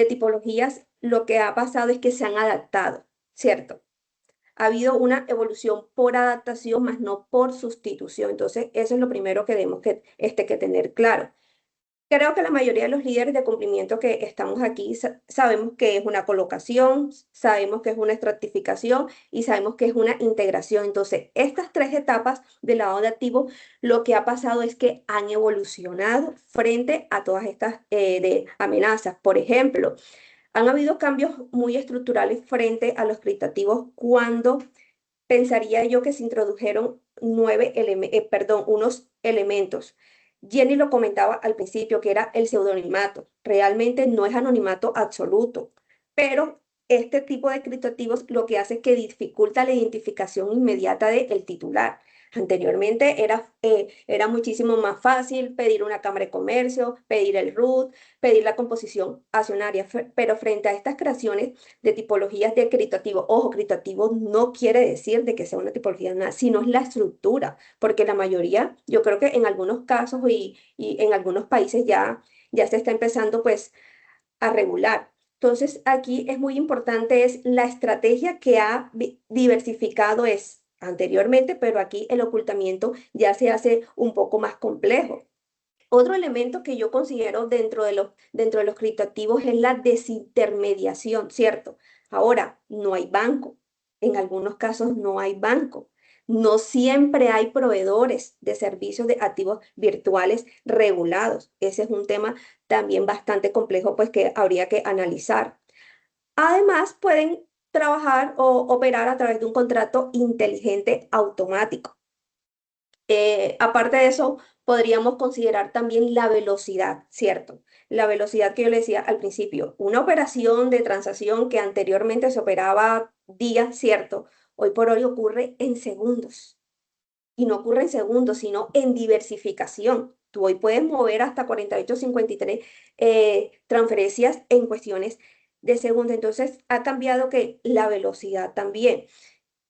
S4: tipologías, lo que ha pasado es que se han adaptado, ¿cierto? Ha habido una evolución por adaptación, más no por sustitución. Entonces, eso es lo primero que debemos que tener claro. Creo que la mayoría de los líderes de cumplimiento que estamos aquí sabemos que es una colocación, sabemos que es una estratificación y sabemos que es una integración. Entonces, estas tres etapas del lavado de activos, lo que ha pasado es que han evolucionado frente a todas estas de amenazas. Por ejemplo, han habido cambios muy estructurales frente a los criptativos cuando pensaría yo que se introdujeron unos elementos. Jenny lo comentaba al principio, que era el pseudonimato. Realmente no es anonimato absoluto, pero este tipo de criptoactivos lo que hace es que dificulta la identificación inmediata del titular. Anteriormente era muchísimo más fácil pedir una cámara de comercio, pedir el RUT, pedir la composición accionaria, pero frente a estas creaciones de tipologías de criptoactivos. Ojo, criptoactivo no quiere decir de que sea una tipología, nada, sino es la estructura, porque la mayoría, yo creo que en algunos casos y en algunos países ya se está empezando pues a regular. Entonces, aquí es muy importante es la estrategia que ha diversificado es anteriormente, pero aquí el ocultamiento ya se hace un poco más complejo. Otro elemento que yo considero dentro de los criptoactivos es la desintermediación, ¿cierto? Ahora, no hay banco. En algunos casos no hay banco. No siempre hay proveedores de servicios de activos virtuales regulados. Ese es un tema también bastante complejo, pues que habría que analizar. Además, pueden trabajar o operar a través de un contrato inteligente automático. Aparte de eso, podríamos considerar también la velocidad, ¿cierto? La velocidad que yo le decía al principio. Una operación de transacción que anteriormente se operaba día, ¿cierto? Hoy por hoy ocurre en segundos. Y no ocurre en segundos, sino en diversificación. Tú hoy puedes mover hasta 48, 53 transferencias en cuestiones de segundos. Entonces ha cambiado que la velocidad también.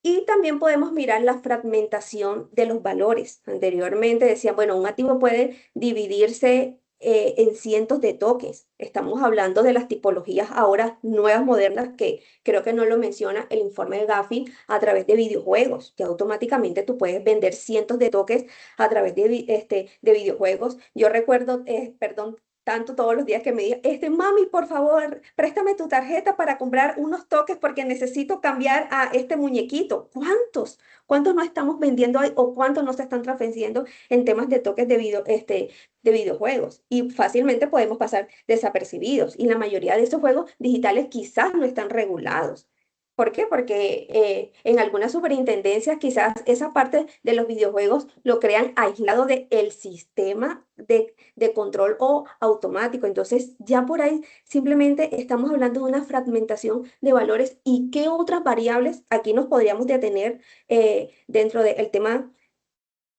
S4: Y también podemos mirar la fragmentación de los valores. Anteriormente decían, bueno, un activo puede dividirse en cientos de tokens. Estamos hablando de las tipologías ahora nuevas, modernas, que creo que no lo menciona el informe de Gafi, a través de videojuegos, que automáticamente tú puedes vender cientos de tokens a través de videojuegos. Yo recuerdo, perdón, tanto todos los días que me diga, mami, por favor, préstame tu tarjeta para comprar unos toques porque necesito cambiar a este muñequito. ¿Cuántos? ¿Cuántos no estamos vendiendo ahí o cuántos no se están transfiriendo en temas de toques de videojuegos? Y fácilmente podemos pasar desapercibidos. Y la mayoría de esos juegos digitales quizás no están regulados. ¿Por qué? Porque en algunas superintendencias quizás esa parte de los videojuegos lo crean aislado del sistema de control o automático. Entonces, ya por ahí simplemente estamos hablando de una fragmentación de valores y qué otras variables aquí nos podríamos detener dentro del tema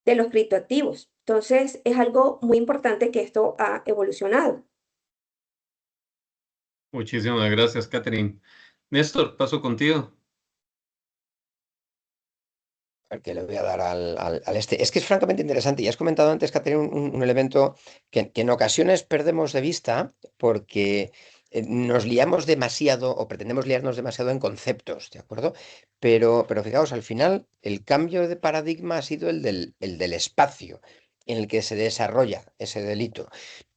S4: de los criptoactivos. Entonces, es algo muy importante que esto ha evolucionado.
S1: Muchísimas gracias, Catherine. Néstor, paso contigo.
S2: Al que le voy a dar al este. Es que es francamente interesante. Ya has comentado antes, Catherine, un elemento que en ocasiones perdemos de vista porque nos liamos demasiado o pretendemos liarnos demasiado en conceptos, ¿de acuerdo? Pero fijaos, al final el cambio de paradigma ha sido el del espacio en el que se desarrolla ese delito.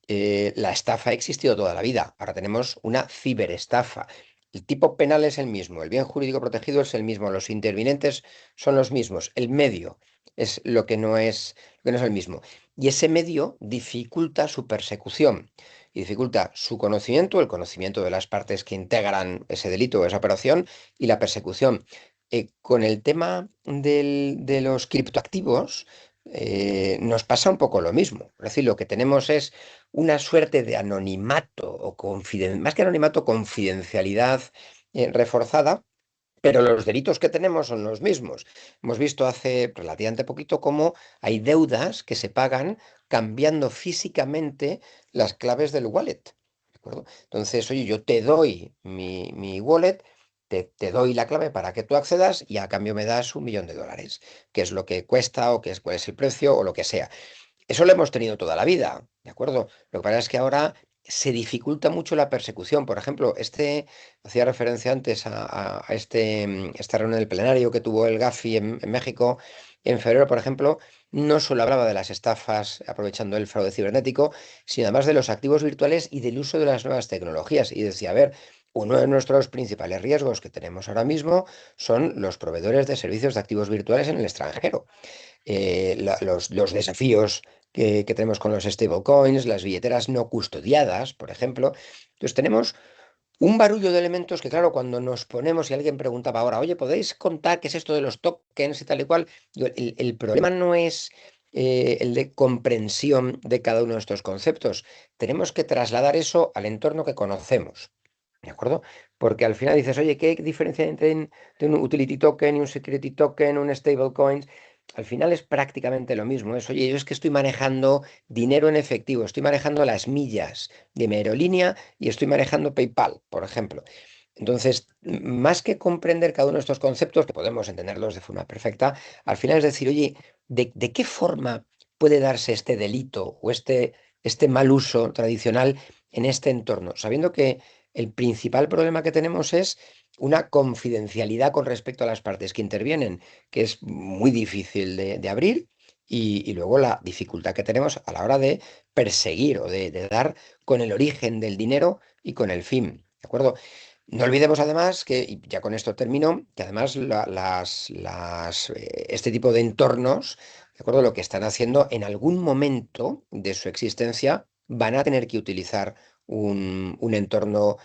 S2: La estafa ha existido toda la vida. Ahora tenemos una ciberestafa. El tipo penal es el mismo, el bien jurídico protegido es el mismo, los intervinientes son los mismos, el medio es lo que no es el mismo. Y ese medio dificulta su persecución y dificulta su conocimiento, el conocimiento de las partes que integran ese delito o esa operación y la persecución. Con el tema de los criptoactivos, nos pasa un poco lo mismo. Es decir, lo que tenemos es una suerte de anonimato o más que anonimato, confidencialidad reforzada, pero los delitos que tenemos son los mismos. Hemos visto hace relativamente poquito cómo hay deudas que se pagan cambiando físicamente las claves del wallet. ¿De acuerdo? Entonces, oye, yo te doy mi wallet, te doy la clave para que tú accedas y a cambio me das $1.000.000, que es lo que cuesta o cuál es el precio o lo que sea. Eso lo hemos tenido toda la vida, ¿de acuerdo? Lo que pasa es que ahora se dificulta mucho la persecución. Por ejemplo, hacía referencia antes esta reunión del plenario que tuvo el Gafi en México en febrero, por ejemplo, no solo hablaba de las estafas aprovechando el fraude cibernético, sino además de los activos virtuales y del uso de las nuevas tecnologías. Y decía, a ver, uno de nuestros principales riesgos que tenemos ahora mismo son los proveedores de servicios de activos virtuales en el extranjero. Los desafíos que tenemos con los stablecoins, las billeteras no custodiadas, por ejemplo. Entonces tenemos un barullo de elementos que, claro, cuando nos ponemos y alguien preguntaba ahora, oye, ¿podéis contar qué es esto de los tokens y tal y cual? Digo, el problema no es el de comprensión de cada uno de estos conceptos. Tenemos que trasladar eso al entorno que conocemos. ¿De acuerdo? Porque al final dices, oye, ¿qué diferencia hay entre un utility token y un security token, un stablecoin? Al final es prácticamente lo mismo. Oye, yo es que estoy manejando dinero en efectivo, estoy manejando las millas de mi aerolínea y estoy manejando PayPal, por ejemplo. Entonces, más que comprender cada uno de estos conceptos, que podemos entenderlos de forma perfecta, al final es decir, oye, ¿de qué forma puede darse este delito o este mal uso tradicional en este entorno? Sabiendo que el principal problema que tenemos es una confidencialidad con respecto a las partes que intervienen, que es muy difícil de abrir, y luego la dificultad que tenemos a la hora de perseguir o de dar con el origen del dinero y con el fin. ¿De acuerdo? No olvidemos además que, y ya con esto termino, que además este tipo de entornos, ¿de acuerdo? Lo que están haciendo en algún momento de su existencia van a tener que utilizar un entorno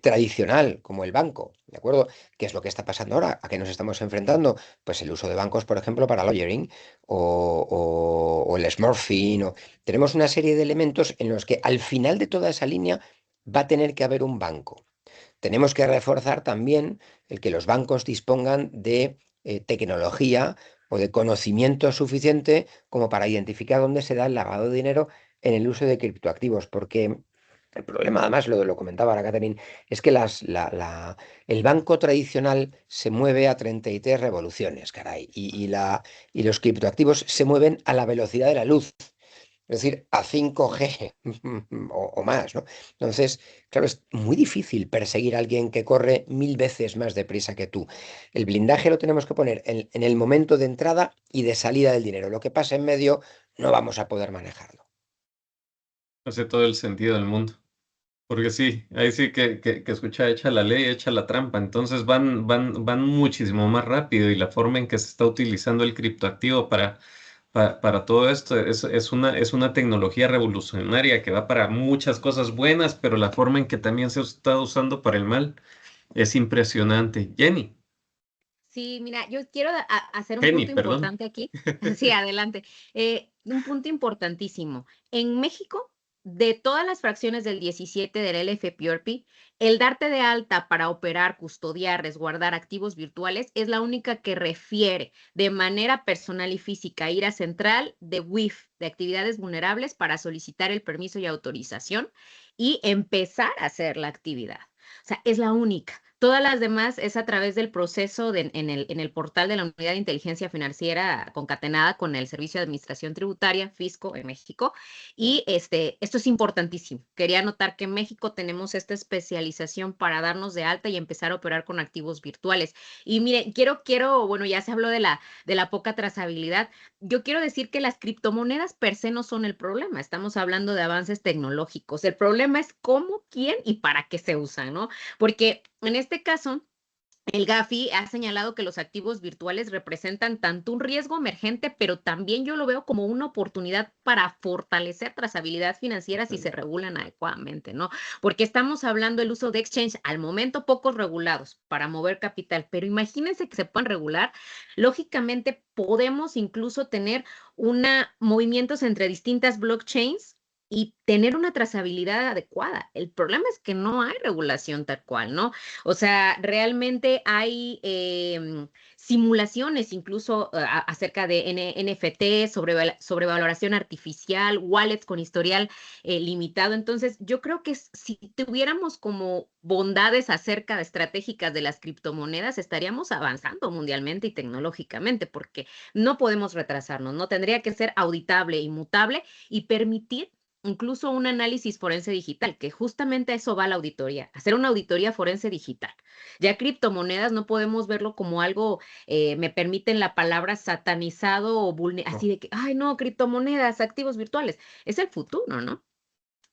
S2: tradicional como el banco, ¿de acuerdo? ¿Qué es lo que está pasando ahora? ¿A qué nos estamos enfrentando? Pues el uso de bancos, por ejemplo, para lawyering o el smurfing. Tenemos una serie de elementos en los que al final de toda esa línea va a tener que haber un banco. tenemos que reforzar también el que los bancos dispongan de tecnología o de conocimiento suficiente como para identificar dónde se da el lavado de dinero en el uso de criptoactivos, porque el problema, además, lo comentaba ahora Catherine, es que el banco tradicional se mueve a 33 revoluciones, caray, y los criptoactivos se mueven a la velocidad de la luz, es decir, a 5G o más, ¿no? Entonces, claro, es muy difícil perseguir a alguien que corre 1000 veces más deprisa que tú. El blindaje lo tenemos que poner en el momento de entrada y de salida del dinero. Lo que pasa en medio no vamos a poder manejarlo.
S1: Hace todo el sentido del mundo. Porque sí, ahí sí que escucha, echa la ley, echa la trampa. Entonces van muchísimo más rápido y la forma en que se está utilizando el criptoactivo para todo esto es una tecnología revolucionaria que va para muchas cosas buenas, pero la forma en que también se está usando para el mal es impresionante.
S3: Sí, mira, yo quiero hacer un
S1: Jenny,
S3: punto
S1: perdón.
S3: importante aquí. Sí, adelante. Un punto importantísimo. En México, de todas las fracciones del 17 del LFPORPI, el darte de alta para operar, custodiar, resguardar activos virtuales es la única que refiere de manera personal y física ir a central de WIF, de actividades vulnerables, para solicitar el permiso y autorización y empezar a hacer la actividad. O sea, es la única. Todas las demás es a través del proceso en el portal de la Unidad de Inteligencia Financiera concatenada con el Servicio de Administración Tributaria, Fisco en México. Y esto es importantísimo. Quería anotar que en México tenemos esta especialización para darnos de alta y empezar a operar con activos virtuales. Y miren, bueno, ya se habló de la poca trazabilidad. Yo quiero decir que las criptomonedas per se no son el problema. Estamos hablando de avances tecnológicos. El problema es cómo, quién y para qué se usan, ¿no? Porque en este caso, el Gafi ha señalado que los activos virtuales representan tanto un riesgo emergente, pero también yo lo veo como una oportunidad para fortalecer trazabilidad financiera si se regulan adecuadamente, ¿no? Porque estamos hablando del uso de exchange al momento pocos regulados para mover capital, pero imagínense que se puedan regular, lógicamente podemos incluso tener movimientos entre distintas blockchains y tener una trazabilidad adecuada. El problema es que no hay regulación tal cual, ¿no? O sea, realmente hay simulaciones incluso acerca de NFT, sobrevaloración artificial, wallets con historial limitado. Entonces, yo creo que si tuviéramos como bondades acerca de estratégicas de las criptomonedas, estaríamos avanzando mundialmente y tecnológicamente, porque no podemos retrasarnos, ¿no? Tendría que ser auditable, inmutable y permitir incluso un análisis forense digital, que justamente a eso va la auditoría, hacer una auditoría forense digital. Ya criptomonedas no podemos verlo como algo, me permiten la palabra satanizado o así de que, ay no, criptomonedas, activos virtuales, es el futuro, ¿no?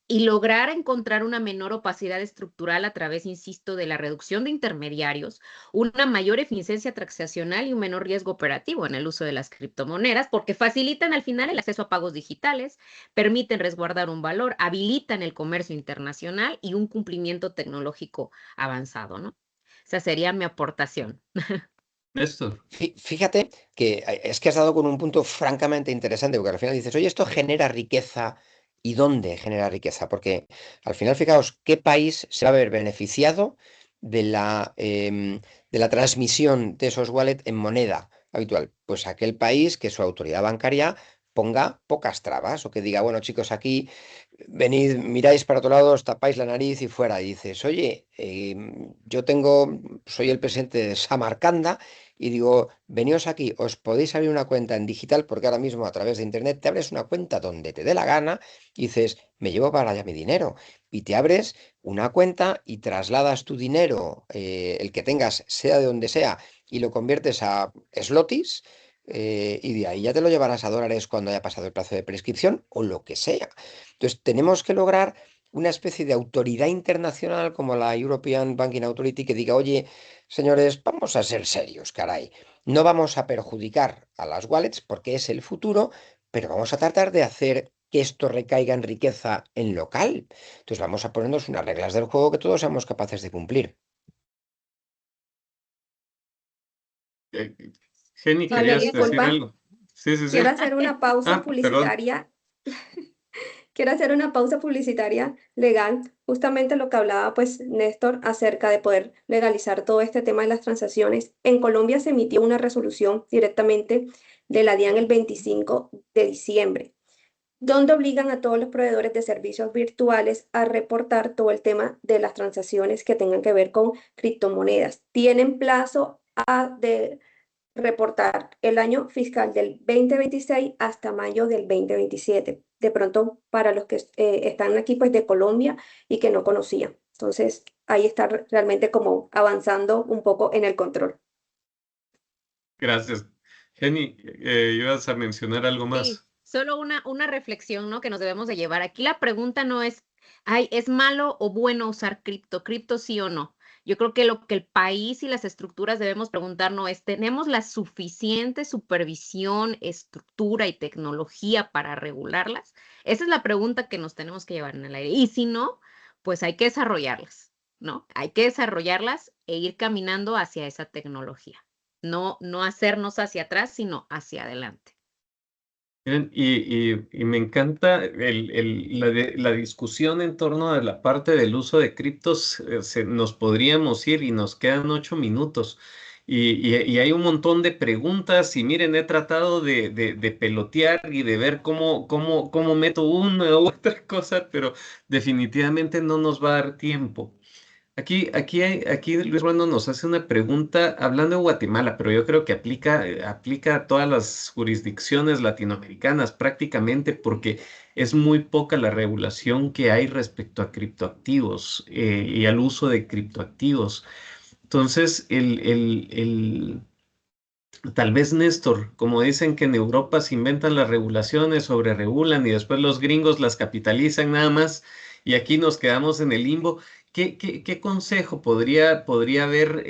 S3: Y lograr encontrar una menor opacidad estructural a través, insisto, de la reducción de intermediarios, una mayor eficiencia transaccional y un menor riesgo operativo en el uso de las criptomonedas, porque facilitan al final el acceso a pagos digitales, permiten resguardar un valor, habilitan el comercio internacional y un cumplimiento tecnológico avanzado, ¿no? Esa sería mi aportación.
S1: Néstor.
S2: Fíjate que es que has dado con un punto francamente interesante, porque al final dices, oye, esto genera riqueza. ¿Y dónde genera riqueza? Porque al final, fijaos, ¿qué país se va a ver beneficiado de la transmisión de esos wallets en moneda habitual? Pues aquel país que su autoridad bancaria ponga pocas trabas o que diga, bueno, chicos, aquí venid, miráis para otro lado, os tapáis la nariz y fuera. Y dices, oye, soy el presidente de Samarcanda y digo, veníos aquí, os podéis abrir una cuenta en digital porque ahora mismo a través de internet te abres una cuenta donde te dé la gana y dices, me llevo para allá mi dinero. Y te abres una cuenta y trasladas tu dinero, el que tengas, sea de donde sea, y lo conviertes a slotis. Y de ahí ya te lo llevarás a dólares cuando haya pasado el plazo de prescripción o lo que sea. Entonces, tenemos que lograr una especie de autoridad internacional como la European Banking Authority que diga, oye, señores, vamos a ser serios, caray. No vamos a perjudicar a las wallets porque es el futuro, pero vamos a tratar de hacer que esto recaiga en riqueza en local. Entonces vamos a ponernos unas reglas del juego que todos seamos capaces de cumplir.
S1: Eh, Jenny,
S4: Vale,
S1: ¿querías decir
S4: disculpa,
S1: algo? Sí, sí,
S4: quiero
S1: sí.
S4: hacer una pausa
S1: Perdón.
S4: publicitaria quiero hacer una pausa publicitaria legal, justamente lo que hablaba pues Néstor acerca de poder legalizar todo este tema de las transacciones. En Colombia se emitió una resolución directamente de la DIAN el 25 de diciembre, donde obligan a todos los proveedores de servicios virtuales a reportar todo el tema de las transacciones que tengan que ver con criptomonedas. Tienen plazo de reportar el año fiscal del 2026 hasta mayo del 2027. De pronto, para los que están aquí pues de Colombia y que no conocían. Entonces, ahí está realmente como avanzando un poco en el control.
S1: Gracias. Jenny, ¿ibas a mencionar algo
S3: Sí,
S1: más?
S3: solo una reflexión, ¿no? Que nos debemos de llevar. Aquí la pregunta no es, ay, ¿es malo o bueno usar cripto? ¿Cripto sí o no? Yo creo que lo que el país y las estructuras debemos preguntarnos es, ¿tenemos la suficiente supervisión, estructura y tecnología para regularlas? Esa es la pregunta que nos tenemos que llevar en el aire. Y si no, pues hay que desarrollarlas, ¿no? Hay que desarrollarlas e ir caminando hacia esa tecnología. No hacernos hacia atrás, sino hacia adelante.
S1: Miren, y me encanta la discusión en torno a la parte del uso de criptos. Nos podríamos ir y nos quedan 8 minutos. Y hay un montón de preguntas y miren, he tratado de pelotear y de ver cómo meto una u otra cosa, pero definitivamente no nos va a dar tiempo. Aquí Luis Ruano nos hace una pregunta hablando de Guatemala, pero yo creo que aplica a todas las jurisdicciones latinoamericanas prácticamente porque es muy poca la regulación que hay respecto a criptoactivos y al uso de criptoactivos. Entonces, tal vez Néstor, como dicen que en Europa se inventan las regulaciones, sobre regulan y después los gringos las capitalizan nada más y aquí nos quedamos en el limbo. ¿Qué consejo podría haber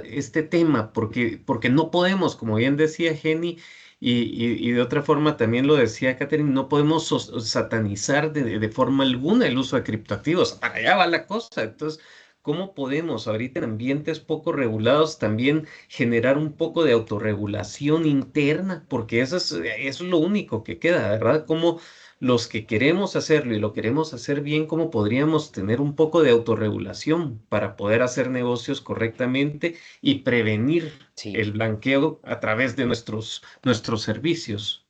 S1: este tema? Porque no podemos, como bien decía Jenny, y de otra forma también lo decía Catherine, no podemos satanizar de forma alguna el uso de criptoactivos. Para allá va la cosa. Entonces, ¿cómo podemos ahorita en ambientes poco regulados también generar un poco de autorregulación interna? Porque eso es lo único que queda, ¿verdad? Como los que queremos hacerlo y lo queremos hacer bien, ¿cómo podríamos tener un poco de autorregulación para poder hacer negocios correctamente y prevenir
S2: Sí.
S1: el blanqueo a través de nuestros servicios?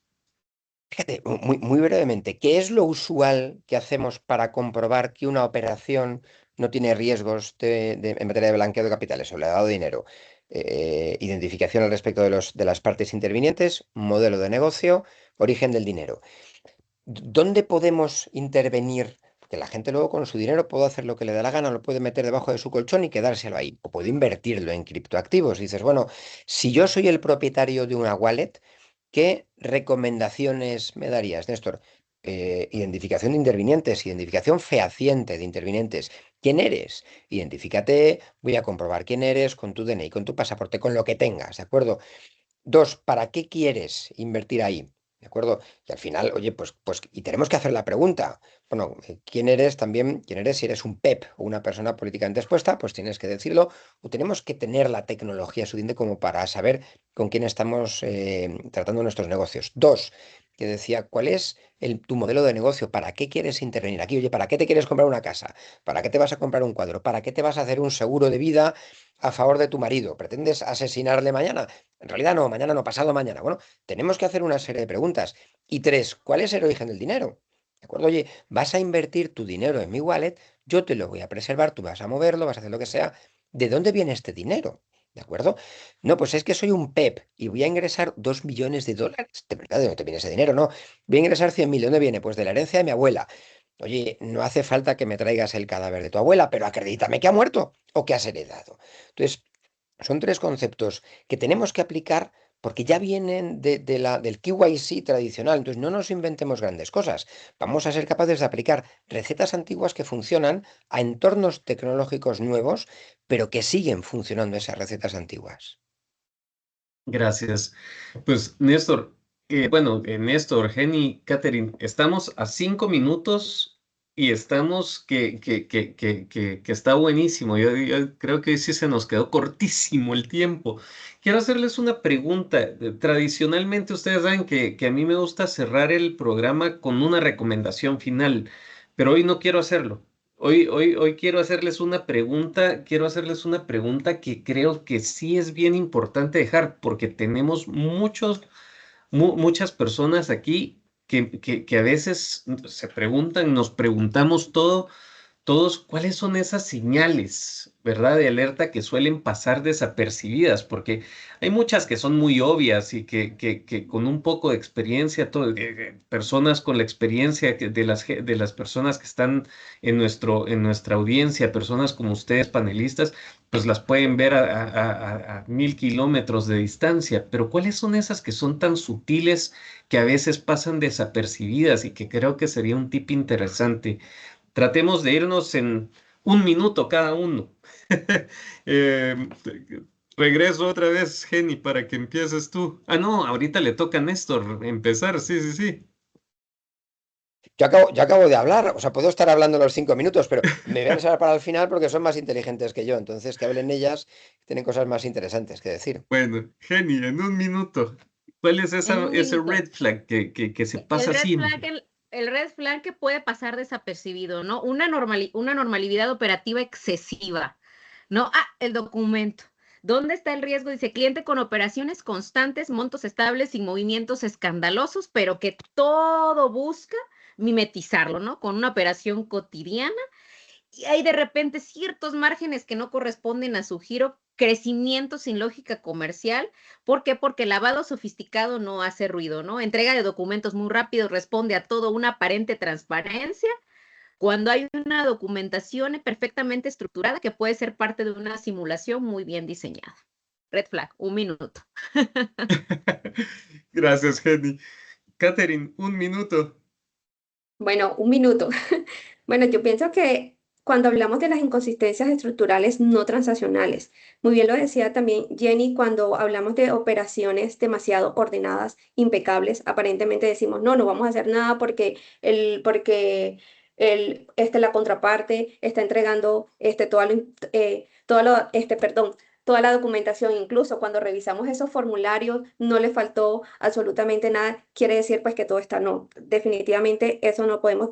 S2: Fíjate, muy brevemente, ¿qué es lo usual que hacemos para comprobar que una operación no tiene riesgos en materia de blanqueo de capitales o lavado de dinero? Identificación al respecto de las partes intervinientes, modelo de negocio, origen del dinero. ¿Dónde podemos intervenir? Porque la gente luego con su dinero puede hacer lo que le da la gana, lo puede meter debajo de su colchón y quedárselo ahí, o puede invertirlo en criptoactivos. Dices, bueno, si yo soy el propietario de una wallet, ¿qué recomendaciones me darías, Néstor? Identificación de intervinientes, identificación fehaciente de intervinientes. ¿Quién eres? Identifícate, voy a comprobar quién eres con tu DNI, con tu pasaporte, con lo que tengas, ¿de acuerdo? Dos, ¿para qué quieres invertir ahí? ¿De acuerdo? Y al final, oye, y tenemos que hacer la pregunta. Bueno, ¿quién eres también? ¿Quién eres? Si eres un PEP o una persona políticamente expuesta, pues tienes que decirlo. O tenemos que tener la tecnología suficiente como para saber con quién estamos tratando nuestros negocios. Dos, que decía, ¿cuál es tu modelo de negocio? ¿Para qué quieres intervenir aquí? Oye, ¿para qué te quieres comprar una casa? ¿Para qué te vas a comprar un cuadro? ¿Para qué te vas a hacer un seguro de vida a favor de tu marido? ¿Pretendes asesinarle mañana? En realidad no, mañana no, pasado mañana. Bueno, tenemos que hacer una serie de preguntas. Y tres, ¿cuál es el origen del dinero? ¿De acuerdo? Oye, vas a invertir tu dinero en mi wallet, yo te lo voy a preservar, tú vas a moverlo, vas a hacer lo que sea. ¿De dónde viene este dinero? ¿De acuerdo? No, pues es que soy un PEP y voy a ingresar 2 millones de dólares. ¿De verdad? ¿De dónde viene ese dinero? No. Voy a ingresar 100.000. ¿De dónde viene? Pues de la herencia de mi abuela. Oye, no hace falta que me traigas el cadáver de tu abuela, pero acredítame que ha muerto o que has heredado. Entonces, son tres conceptos que tenemos que aplicar porque ya vienen del KYC tradicional. Entonces, no nos inventemos grandes cosas. Vamos a ser capaces de aplicar recetas antiguas que funcionan a entornos tecnológicos nuevos, pero que siguen funcionando esas recetas antiguas.
S1: Gracias. Pues Néstor, Néstor, Jenny, Catherine, estamos a 5 minutos y estamos que está buenísimo. Yo creo que hoy sí se nos quedó cortísimo el tiempo. Quiero hacerles una pregunta. Tradicionalmente ustedes saben que a mí me gusta cerrar el programa con una recomendación final, pero hoy no quiero hacerlo. Hoy quiero hacerles una pregunta que creo que sí es bien importante dejar, porque tenemos muchas personas aquí que a veces se preguntan, nos preguntamos todos cuáles son esas señales, ¿verdad? De alerta que suelen pasar desapercibidas, porque hay muchas que son muy obvias y que con un poco de experiencia, personas con la experiencia de las personas que están en nuestra audiencia, personas como ustedes, panelistas, pues las pueden ver a 1000 kilómetros de distancia, pero ¿cuáles son esas que son tan sutiles que a veces pasan desapercibidas y que creo que sería un tip interesante? Tratemos de irnos en 1 minuto cada uno. Eh, regreso otra vez, Jenny, para que empieces tú. Ah, no, ahorita le toca a Néstor empezar. Sí, sí, sí.
S2: Yo acabo de hablar, o sea, puedo estar hablando los 5 minutos, pero me voy a reservar para el final porque son más inteligentes que yo, entonces que hablen ellas, tienen cosas más interesantes que decir.
S1: Bueno, Jenny, en 1 minuto. ¿Cuál es
S3: En un
S1: ese
S3: minuto.
S1: red flag que se
S3: El
S1: pasa
S3: red flag,
S1: siempre?
S3: el red flag que puede pasar desapercibido, ¿no? Una normalidad operativa excesiva, ¿no? Ah, el documento. ¿Dónde está el riesgo? Dice cliente con operaciones constantes, montos estables, sin movimientos escandalosos, pero que todo busca mimetizarlo, ¿no? Con una operación cotidiana y hay de repente ciertos márgenes que no corresponden a su giro, crecimiento sin lógica comercial. ¿Por qué? Porque el lavado sofisticado no hace ruido, ¿no? Entrega de documentos muy rápido, responde a todo, una aparente transparencia, cuando hay una documentación perfectamente estructurada que puede ser parte de una simulación muy bien diseñada. Red flag, 1 minuto.
S1: Gracias, Jenny. Catherine, 1 minuto.
S4: Bueno, 1 minuto. Bueno, yo pienso que cuando hablamos de las inconsistencias estructurales no transaccionales, muy bien lo decía también Jenny, cuando hablamos de operaciones demasiado ordenadas, impecables, aparentemente decimos, no, no vamos a hacer nada la contraparte está entregando toda la documentación, incluso cuando revisamos esos formularios, no le faltó absolutamente nada, quiere decir pues que todo está no. Definitivamente eso no podemos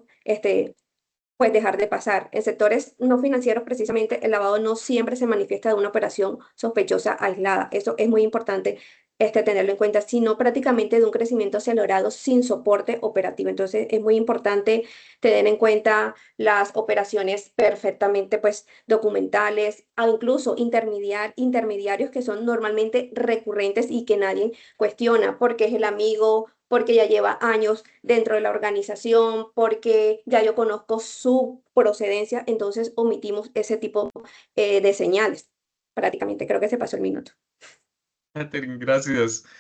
S4: pues dejar de pasar. En sectores no financieros, precisamente, el lavado no siempre se manifiesta de una operación sospechosa aislada. Eso es muy importante tenerlo en cuenta, sino prácticamente de un crecimiento acelerado sin soporte operativo. Entonces, es muy importante tener en cuenta las operaciones perfectamente pues documentales, o incluso intermediarios que son normalmente recurrentes y que nadie cuestiona porque es el amigo, porque ya lleva años dentro de la organización, porque ya yo conozco su procedencia, entonces omitimos ese tipo de señales. Prácticamente creo que se pasó el minuto.
S1: Catherine, gracias.
S2: Ah,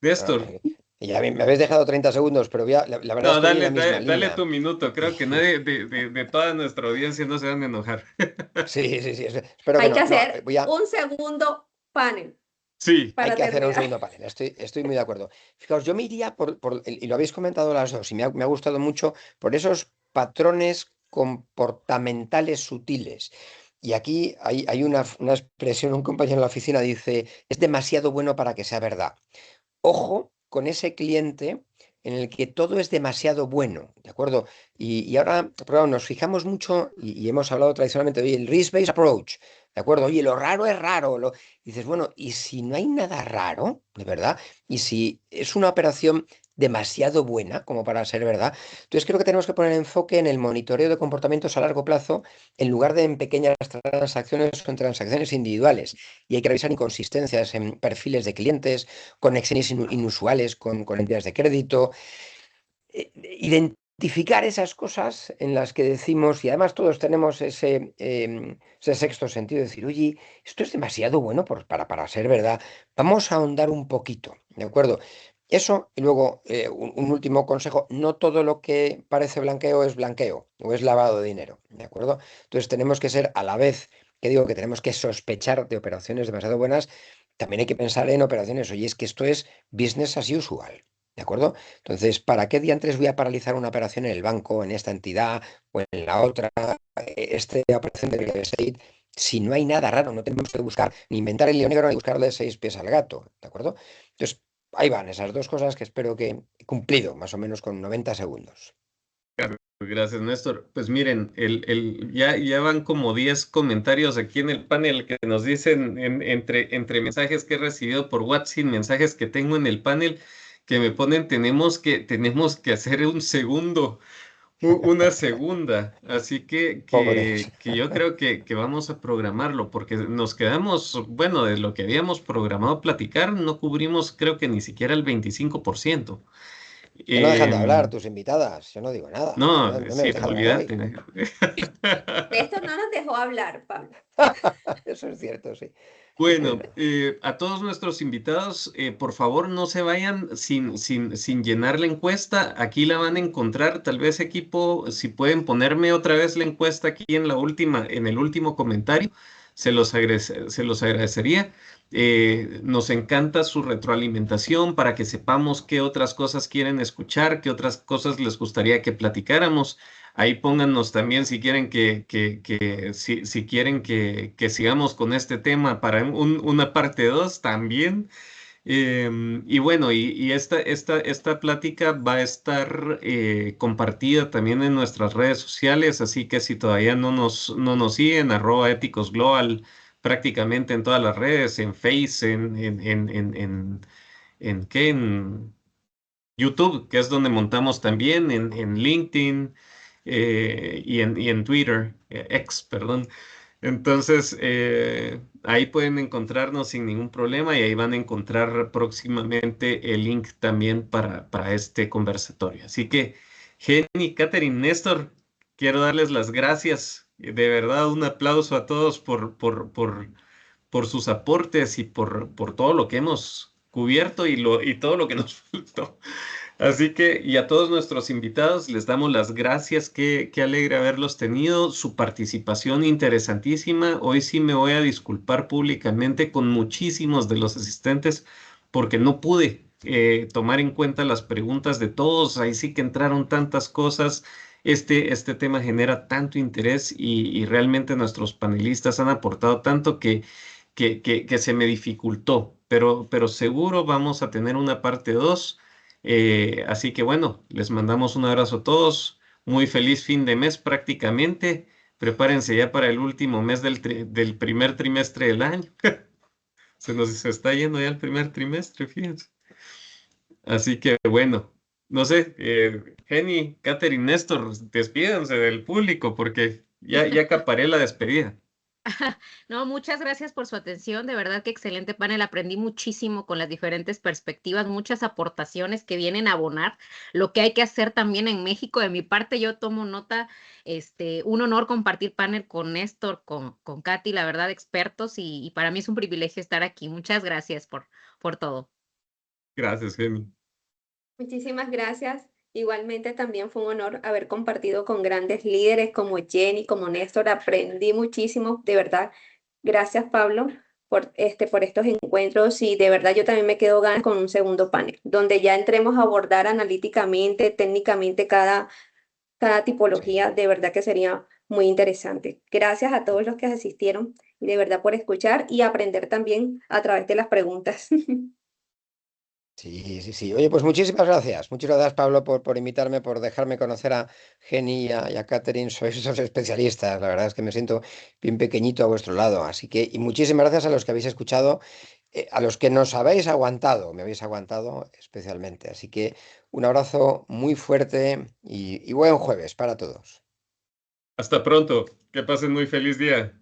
S1: Néstor.
S2: y ya me habéis dejado 30 segundos, pero la verdad es
S1: No,
S2: que voy en la misma
S1: dale
S2: línea.
S1: tu minuto. Creo que nadie de toda nuestra audiencia no se van a enojar.
S2: Sí, sí, sí, espero que
S4: Hay que
S2: no. No,
S4: hacer un segundo panel
S1: Sí,
S2: hay
S4: para
S2: que hacer un
S4: terminar.
S2: segundo panel, estoy muy de acuerdo. Fijaos, yo me iría y lo habéis comentado las dos, y me ha gustado mucho, por esos patrones comportamentales sutiles. Y aquí hay una expresión, un compañero en la oficina dice, es demasiado bueno para que sea verdad. Ojo con ese cliente en el que todo es demasiado bueno, ¿de acuerdo? Y ahora, por ejemplo, nos fijamos mucho y hemos hablado tradicionalmente de el risk-based approach, ¿de acuerdo? Oye, lo raro es raro. Dices, bueno, ¿y si no hay nada raro, de verdad? ¿Y si es una operación demasiado buena como para ser verdad? Entonces creo que tenemos que poner enfoque en el monitoreo de comportamientos a largo plazo en lugar de en pequeñas transacciones o en transacciones individuales. Y hay que revisar inconsistencias en perfiles de clientes, conexiones inusuales con entidades de crédito, identificar esas cosas en las que decimos, y además todos tenemos ese sexto sentido, de decir, oye, esto es demasiado bueno para ser verdad, vamos a ahondar un poquito, ¿de acuerdo? Eso, y luego un último consejo, no todo lo que parece blanqueo es blanqueo o es lavado de dinero, ¿de acuerdo? Entonces tenemos que ser a la vez que digo que tenemos que sospechar de operaciones demasiado buenas, también hay que pensar en operaciones, oye, es que esto es business as usual. ¿De acuerdo? Entonces, ¿para qué diantres voy a paralizar una operación en el banco, en esta entidad o en la otra, este operación de real estate, si no hay nada raro? No tenemos que buscar ni inventar el hilo negro ni buscarle 6 pies al gato, ¿de acuerdo? Entonces, ahí van esas dos cosas que espero que he cumplido, más o menos con 90 segundos.
S1: Gracias, Néstor. Pues miren, ya van como 10 comentarios aquí en el panel que nos dicen entre mensajes que he recibido por WhatsApp y mensajes que tengo en el panel que me ponen tenemos que hacer un segundo, una segunda. Así
S2: Pobres.
S1: que yo creo que vamos a programarlo porque nos quedamos, bueno, de lo que habíamos programado platicar, no cubrimos creo que ni siquiera el 25%.
S2: Que no dejan de hablar
S1: Em,
S2: tus invitadas, yo no digo nada,
S1: no,
S2: no me
S1: sí,
S2: dejan hablar hoy.
S1: olvídate.
S4: Esto no nos dejó hablar, Pablo.
S2: Eso es cierto, sí.
S1: Bueno, a todos nuestros invitados, por favor no se vayan sin llenar la encuesta. Aquí la van a encontrar. Tal vez equipo, si pueden ponerme otra vez la encuesta aquí en el último comentario, se los agradecería. Nos encanta su retroalimentación para que sepamos qué otras cosas quieren escuchar, qué otras cosas les gustaría que platicáramos. Ahí pónganos también si quieren si quieren que sigamos con este tema para una parte 2 también. Y bueno, y esta plática va a estar compartida también en nuestras redes sociales, así que si todavía no nos siguen, @éticos global, prácticamente en todas las redes, en Face, en ¿qué? En YouTube, que es donde montamos también, en LinkedIn y en Twitter, X, perdón. Entonces, ahí pueden encontrarnos sin ningún problema y ahí van a encontrar próximamente el link también para este conversatorio. Así que, Jenny, Catherine, Néstor, quiero darles las gracias. De verdad, un aplauso a todos por sus aportes y por todo lo que hemos cubierto y todo lo que nos faltó. Así que, y a todos nuestros invitados les damos las gracias. Qué alegre haberlos tenido. Su participación interesantísima. Hoy sí me voy a disculpar públicamente con muchísimos de los asistentes porque no pude tomar en cuenta las preguntas de todos. Ahí sí que entraron tantas cosas. Este tema genera tanto interés y realmente nuestros panelistas han aportado tanto que se me dificultó. Pero seguro vamos a tener una parte 2. Así que bueno, les mandamos un abrazo a todos. Muy feliz fin de mes prácticamente. Prepárense ya para el último mes del primer trimestre del año. Se está yendo ya el primer trimestre, fíjense. Así que bueno, no sé, Jenny, Catherine, Néstor, despídanse del público porque ya acaparé la despedida.
S3: No, muchas gracias por su atención. De verdad que excelente panel. Aprendí muchísimo con las diferentes perspectivas, muchas aportaciones que vienen a abonar lo que hay que hacer también en México. De mi parte, yo tomo nota. Un honor compartir panel con Néstor, con Katy, la verdad, expertos, y para mí es un privilegio estar aquí. Muchas gracias por todo.
S1: Gracias, Jenny.
S4: Muchísimas gracias. Igualmente también fue un honor haber compartido con grandes líderes como Jenny, como Néstor. Aprendí muchísimo, de verdad. Gracias, Pablo, por estos encuentros y de verdad yo también me quedo ganas con un segundo panel, donde ya entremos a abordar analíticamente, técnicamente cada
S2: Sí.
S4: tipología. De verdad que sería muy interesante. Gracias a todos los que asistieron y de verdad por escuchar y aprender también a través de las preguntas.
S2: Sí, sí, sí. Oye, pues muchísimas gracias. Muchas gracias, Pablo, por invitarme, por dejarme conocer a Jenny y a Catherine. Sois esos especialistas. La verdad es que me siento bien pequeñito a vuestro lado. Así que, y muchísimas gracias a los que habéis escuchado, a los que nos habéis aguantado. Me habéis aguantado especialmente. Así que un abrazo muy fuerte y buen jueves para todos.
S1: Hasta pronto. Que pasen muy feliz día.